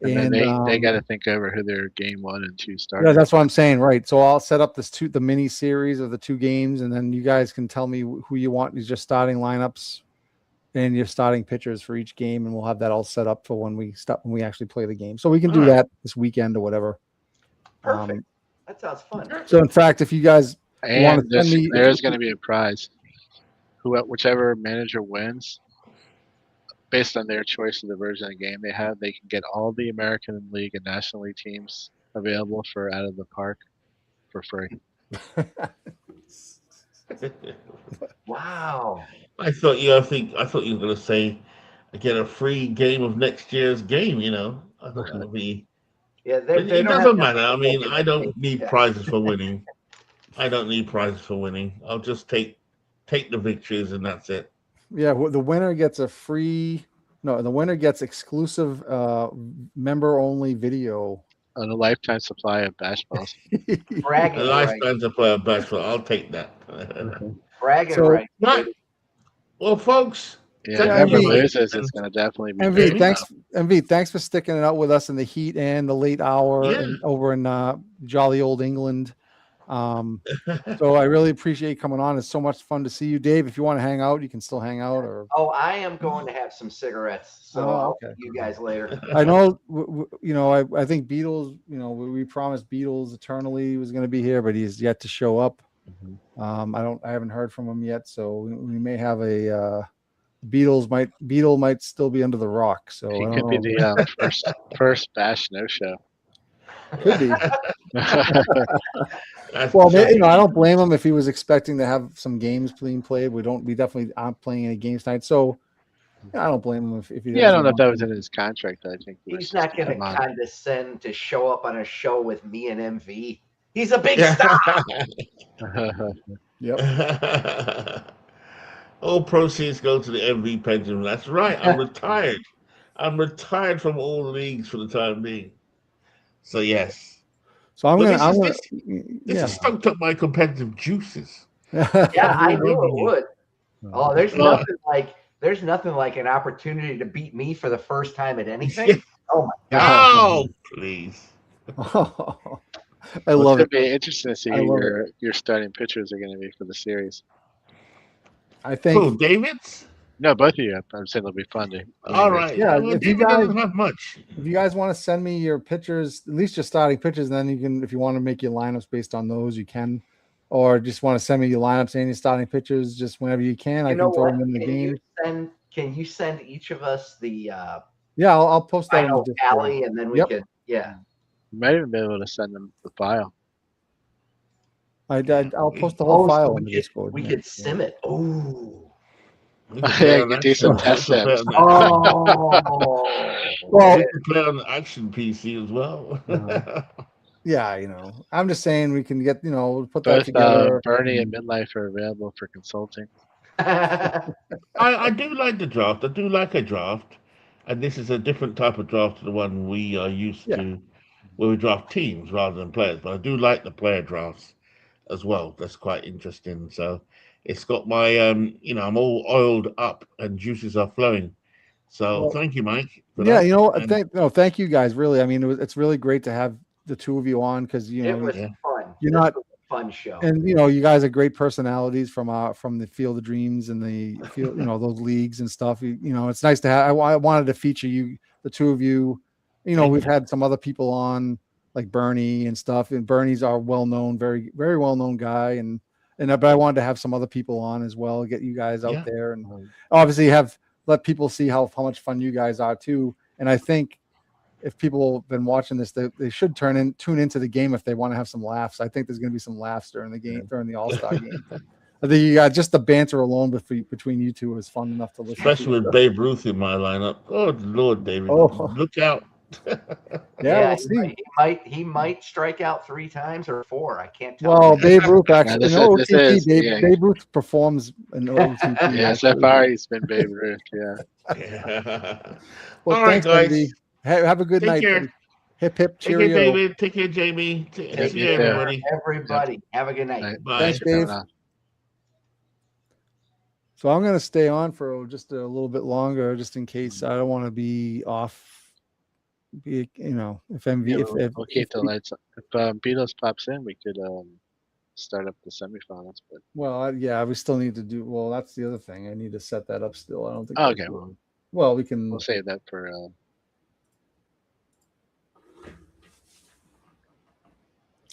And then they got to think over who their game 1 and 2 start.
Yeah, that's what I'm saying. Right. So I'll set up the mini series of the 2 games, and then you guys can tell me who you want. Is just starting lineups and your starting pitchers for each game, and we'll have that all set up for when we actually play the game. So we can do that this weekend or whatever.
Perfect. That sounds fun.
So in fact, if you guys want to send me,
there's going to be a prize. Whichever manager wins, based on their choice of the version of the game they have, they can get all the American League and National League teams available for Out of the Park for free.
Wow.
I thought you were going to say, get a free game of next year's game. I thought that would be.
Yeah,
it doesn't matter. I mean, I don't need prizes for winning. I'll just take the victories, and that's it.
Yeah, the winner gets the winner gets exclusive member-only video.
On a lifetime supply of bash balls.
Bragging
a lifetime supply of bash balls. I'll take that.
Bragging right.
Well, folks.
Yeah, whoever loses is going to definitely be.
MV, thanks for sticking it out with us in the heat and the late hour and over in jolly old England. So I really appreciate you coming on. It's so much fun to see you, Dave. If you want to hang out, you can still hang out.
I am going to have some cigarettes, so I'll see you guys later.
I know, I think Beatles. We promised Beatles eternally was going to be here, but he's yet to show up. I haven't heard from him yet, so we may have a Beatle might still be under the rock. So
he could be the first bash no show.
Could be. Well, I don't blame him if he was expecting to have some games being played. We definitely aren't playing any games tonight. So I don't blame him if he.
Yeah, I don't know if that was in his contract. I think
he's not going to condescend to show up on a show with me and MV. He's a big star.
Yep.
All proceeds go to the MV pension. That's right. I'm retired. I'm retired from all leagues for the time being. So yes.
So
this has stoked up my competitive juices.
Yeah, I knew it would. Oh, there's nothing like an opportunity to beat me for the first time at anything. Oh my god.
Oh, please.
I love it.
It'll be interesting to see who your starting pitchers are going to be for the series.
I think.
Who, David's?
No, both of you. I'm saying it'll be fun.
All right.
Yeah,
well, David doesn't have much.
If you guys want to send me your pitchers, at least your starting pitchers, then you can. If you want to make your lineups based on those, you can. Or just want to send me your lineups and your starting pitchers just whenever you can. I can throw them in the game.
Can you send each of us the?
Yeah, I'll post that in the Discord.
Tally, and then we can. Yeah.
You might even be able to send them the file.
I'll post the whole file in the Discord.
We could sim it. Oh.
Yeah, you can do some test sims.
Oh.
Well, you can play on the action PC as well.
Yeah, I'm just saying we can get, put that
Both
together.
Bernie and Midlife are available for consulting.
I do like the draft. I do like a draft. And this is a different type of draft to the one we are used to, where we draft teams rather than players. But I do like the player drafts as well. That's quite interesting. So it's got my, I'm all oiled up and juices are flowing. So thank you, Mike.
Thank you guys. Really, I mean, it's really great to have the two of you on because
it was fun.
You're not
a fun show,
and you guys are great personalities from the Field of Dreams and the field, those leagues and stuff. It's nice to have. I wanted to feature you, the two of you. We've had some other people on like Bernie and stuff, and Bernie's our well-known, very very well-known guy, but I wanted to have some other people on as well, get you guys out there, and obviously let people see how much fun you guys are too. And I think if people have been watching this, they should tune into the game if they want to have some laughs. I think there's going to be some laughs during the game, during the All-Star game. I think you got just the banter alone between you two is fun enough to listen.
Especially with Babe Ruth in my lineup. Oh Lord, David, look out!
We'll see.
He might strike out 3 times or 4. I can't tell.
Well, Babe Ruth actually. Babe Ruth performs in OTP.
Yeah, so far he's been Babe Ruth.
Yeah.
Well,
all right, guys.
Andy. Have a good night.
Care.
Hip hip cheerio.
Take care, David. Take care, Jamie. Take care, everybody.
Everybody, have a good night.
Bye.
Thanks, Dave. So I'm going to stay on for just a little bit longer, just in case I don't want to be off. if
we'll keep the lights on. If Beatles pops in, we could start up the semifinals. But
we still need to do. Well, that's the other thing. I need to set that up still. I don't think.
Okay,
well, we can.
We'll save that for.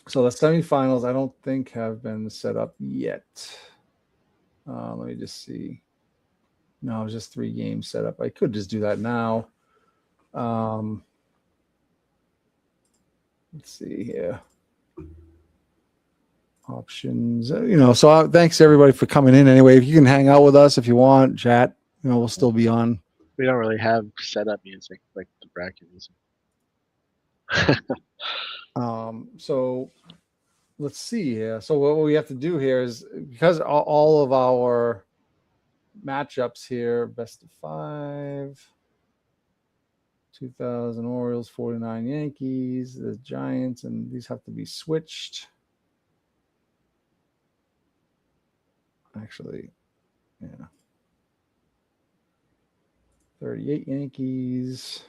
So the semifinals, I don't think have been set up yet. Let me just see. No, it was just 3 games set up. I could just do that now. Let's see here. Options, so thanks everybody for coming in. Anyway, if you can hang out with us if you want, chat, we'll still be on.
We don't really have setup music like the bracket music.
So let's see here. So what we have to do here is, because all of our matchups here, best of 5, 2000 Orioles, 49 Yankees, the Giants, and these have to be switched. Actually, yeah. 38 Yankees.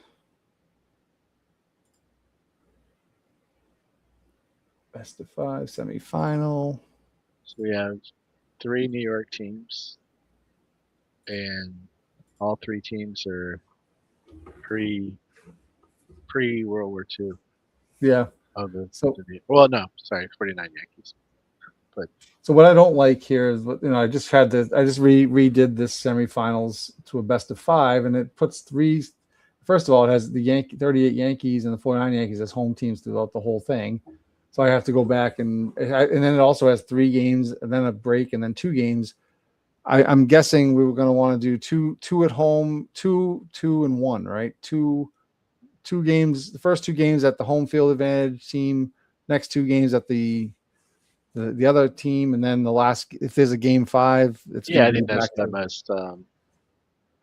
Best of 5 semifinal.
So we have 3 New York teams, and all 3 teams are pre World War II.
Yeah.
Well, no, sorry, 49 Yankees. But
so what I don't like here is, I just redid this semifinals to a best of 5, and it puts 3. First of all, it has the 38 Yankees and the 49 Yankees as home teams throughout the whole thing. So I have to go back and then it also has 3 games and then a break and then 2 games. I'm guessing we were going to want to do two at home, 2 and 1, right? Two games. The first 2 games at the home field advantage team. Next 2 games at the other team, and then the last. If there's a game 5, it's
I think that's the most kind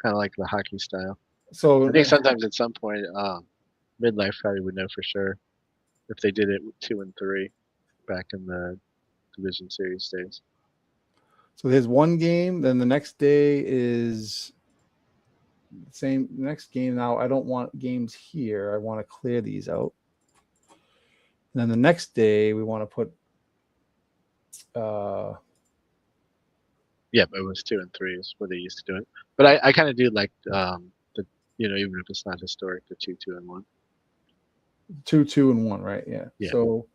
of like the hockey style.
So
I think sometimes at some point, Midlife probably would know for sure if they did it with 2 and 3 back in the Division Series days.
So there's 1 game, then the next day is the same. Next game now, I don't want games here. I want to clear these out. And then the next day, we want to put.
Yeah, it was 2 and 3 is what they used to do it. But I kind of do like even if it's not historic, the 2 and 1.
2 and 1, right? Yeah.
Yeah.
So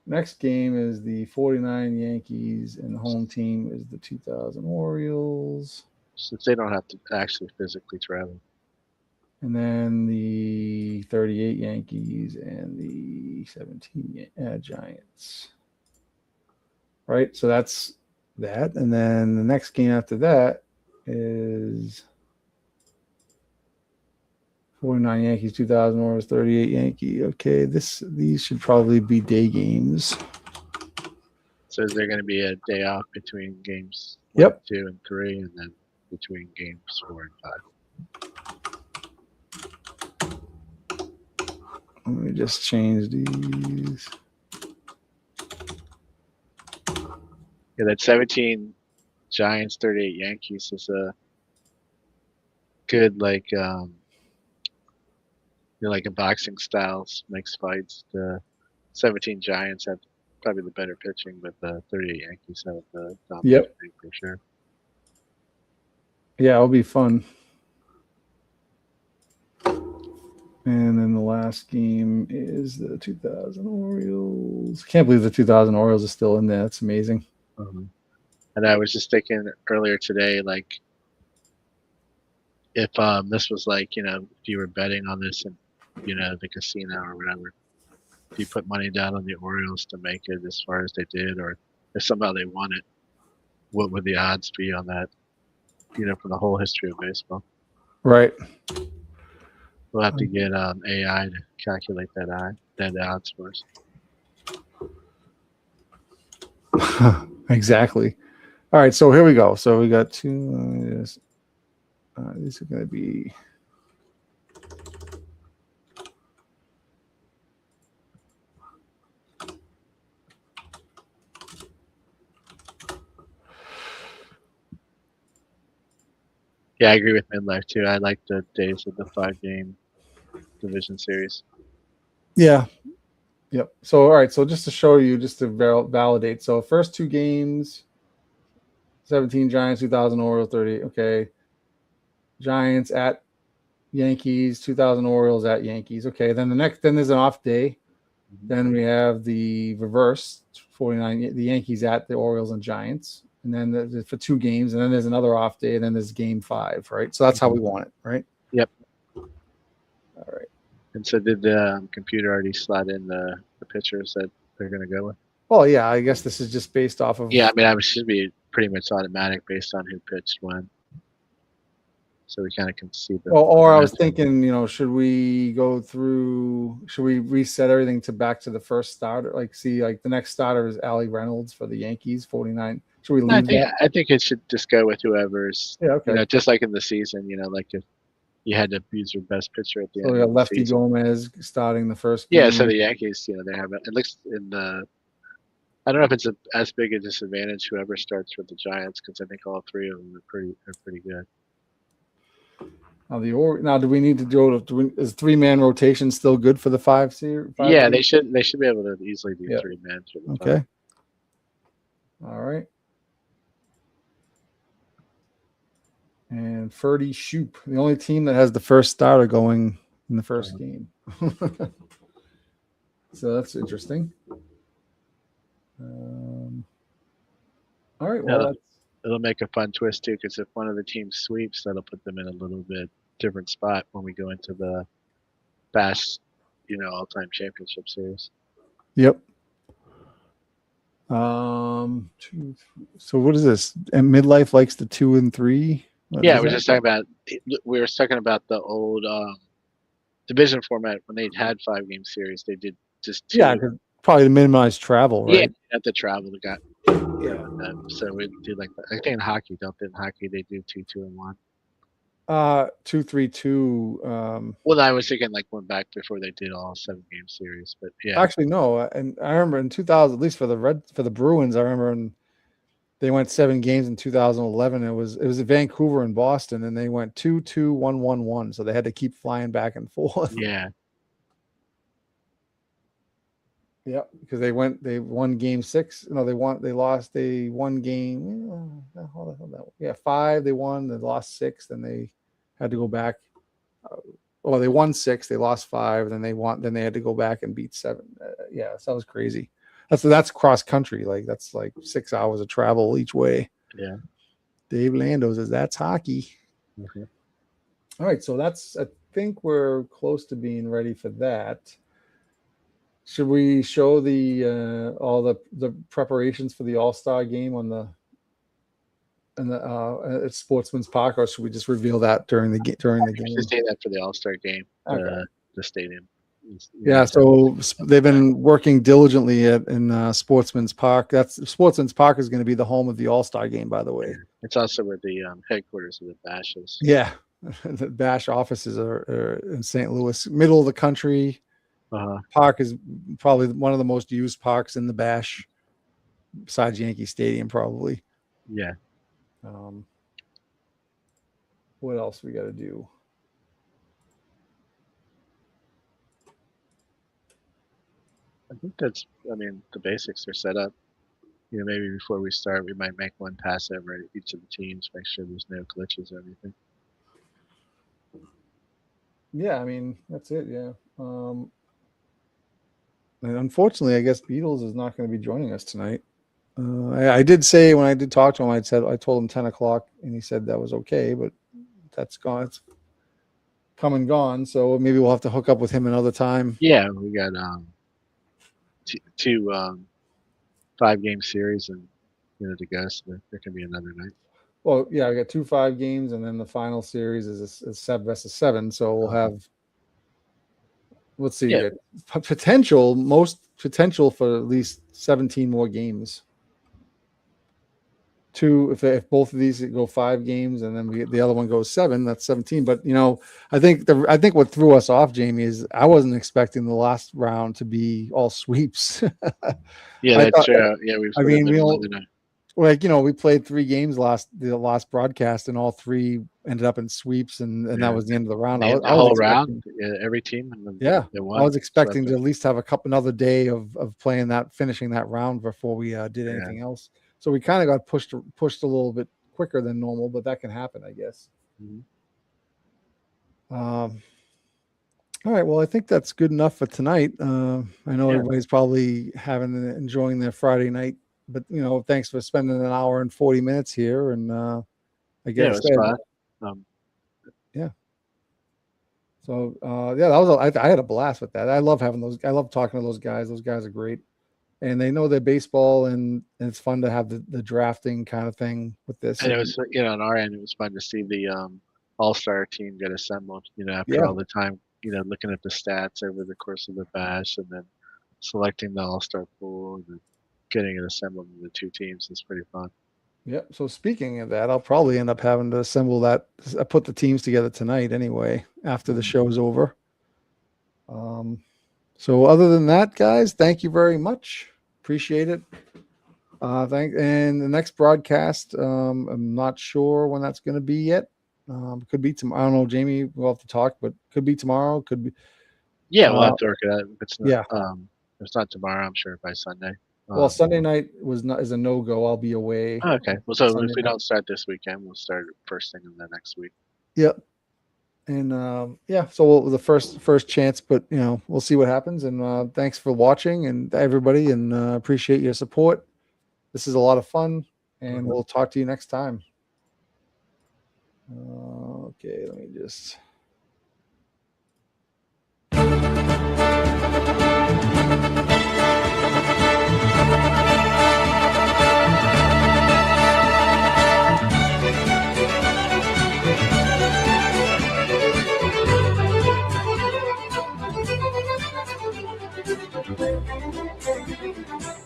next game is the 49 Yankees, and the home team is the 2000 Orioles.
Since they don't have to actually physically travel.
And then the 38 Yankees and the 17 Giants. Right? So that's that. And then the next game after that is 49 Yankees, 2000 Orioles, 38 Yankee. Okay, these should probably be day games.
So is there going to be a day off between games
1,
2, and 3, and then between games 4 and 5?
Let me just change these.
Yeah, that 17 Giants, 38 Yankees is a good like a boxing styles mixed fights. The 17 Giants have probably the better pitching, but the 38 Yankees have the dominant pitching for sure.
Yeah, it'll be fun. And then the last game is the 2000 Orioles. Can't believe the 2000 Orioles are still in there. That's amazing.
And I was just thinking earlier today, like, if this was like, if you were betting on this in, the casino or whatever, if you put money down on the Orioles to make it as far as they did, or if somehow they won it, what would the odds be on that, for the whole history of baseball?
Right.
We'll have to get AI to calculate that odds for us.
Exactly. All right, so here we go. So we got 2. These are going to be.
Yeah, I agree with Midlife too. I like the days of the 5-game division series.
Yeah. Yep. So, all right. So just to show you, just to validate. So first two games, 17 Giants, 2000 Orioles, 30. Okay. Giants at Yankees, 2000 Orioles at Yankees. Okay. Then then there's an off day. Then we have the reverse 49, the Yankees at the Orioles and Giants. And then for two games. And then there's another off day. And then there's game 5, right? So that's how we want it, right?
Yep.
All right.
And so did the computer already slot in the pitchers that they're going to go with?
Well, yeah, I guess this is just based off of.
Yeah, I mean, it should be pretty much automatic based on who pitched when. So we kind of can see the.
Or I was thinking, should we reset everything back to the first starter? Like, see, like the next starter is Allie Reynolds for the Yankees, 49. Should we leave that?
I think it should just go with whoever's.
Yeah, okay.
Just like in the season, like if you had to use your best pitcher at the end.
So we got Lefty Gomez starting the first
game.
Yeah,
so the Yankees, they have it looks in the. I don't know if it's as big a disadvantage whoever starts with the Giants because I think all three of them are pretty good.
Now, do we need to do? Is 3-man rotation still good for the 5 series?
Yeah, they should be able to easily do 3-man.
Okay. All right. And Ferdy Shoop, the only team that has the first starter going in the first game. So that's interesting. All right. Well,
it'll make a fun twist too, because if one of the teams sweeps, that'll put them in a little bit different spot when we go into the Bash, all-time championship series.
Yep. So what is this? And Midlife likes the 2 and 3.
Yeah, we were talking about the old division format when they had 5-game series. They did just 2.
Yeah, probably to minimize travel, right?
Yeah, at the travel they got. Yeah. So we do like that. I think in hockey, they do 2, 2, and 1.
2, 3, 2.
Well, I was thinking like one back before they did all 7-game series, but yeah.
Actually, no. And I remember in 2000, at least for the Bruins, I remember they went 7 games in 2011. It was Vancouver and Boston, and they went 2, 2, 1, 1, 1. So they had to keep flying back and forth.
Yeah.
Yeah, because they won game 6. No, they won game. Yeah, 5. They won. They lost 6. Then they had to go back. They won 6. They lost 5. Then they had to go back and beat 7. Yeah, so that was crazy. That's cross country. Like that's like 6 hours of travel each way.
Yeah.
Dave Lando says that's hockey.
Mm-hmm.
All right, so I think we're close to being ready for that. Should we show all the preparations for the All-Star game at Sportsman's Park, or should we just reveal that during the game?
Just say that for the All-Star game, okay. The stadium.
Yeah, so they've been working diligently in Sportsman's Park. Sportsman's Park is going to be the home of the All-Star game, by the way.
It's also where the headquarters of the Bash is.
Yeah, the Bash offices are in St. Louis, middle of the country. Park is probably one of the most used parks in the Bash, besides Yankee Stadium, probably.
Yeah.
What else we got to do?
I think the basics are set up. Maybe before we start, we might make one pass over each of the teams, make sure there's no glitches or anything.
Yeah, that's it. Yeah. And unfortunately, I guess Beatles is not going to be joining us tonight. I did say when I did talk to him, I told him 10 o'clock, and he said that was okay, but that's gone. It's come and gone. So maybe we'll have to hook up with him another time.
Yeah, we got two 5-game series and to go. So there can be another night.
Well, yeah, I got 2 5 games, and then the final series is 7 versus 7. So we'll have. Let's see. Yeah. Most potential for at least 17 more games. 2, if both of these go 5 games, and then the other one goes 7, that's 17. But I think what threw us off, Jamie, is I wasn't expecting the last round to be all sweeps.
Yeah, that's true. Yeah,
like, we played 3 games the last broadcast, and all 3 ended up in sweeps, and that was the end of the round.
The whole round, every team.
I was expecting to at least have another day of playing finishing that round before we did anything else. So we kind of got pushed a little bit quicker than normal, but that can happen, I guess. All right. Well, I think that's good enough for tonight. I know everybody's probably enjoying their Friday night, but thanks for spending an hour and 40 minutes here. And I guess
it was fun.
Yeah. So I had a blast with that. I love I love talking to those guys. Those guys are great, and they know their baseball, and it's fun to have the drafting kind of thing with this.
And it was, on our end, it was fun to see the all-star team get assembled. After all the time, looking at the stats over the course of the bash, and then selecting the all-star pool and then getting it assembled into 2 teams is pretty fun.
Yep. So speaking of that, I'll probably end up having to assemble that. I put the teams together tonight anyway, after the show's over. So other than that, guys, thank you very much. Appreciate it. And the next broadcast, I'm not sure when that's going to be yet. Could be tomorrow. I don't know, Jamie. We'll have to talk, but could be tomorrow. Could be.
Yeah, we'll have to work it out. If it's not, if it's not tomorrow, I'm sure by Sunday.
Well, Sunday night is a no-go. I'll be away.
Oh, okay. Well, so Sunday if we don't start this weekend, we'll start first thing in the next week.
Yep. And so the first chance, but we'll see what happens. And thanks for watching, and everybody, and appreciate your support. This is a lot of fun, and we'll talk to you next time. Okay, let me just.
Thank you.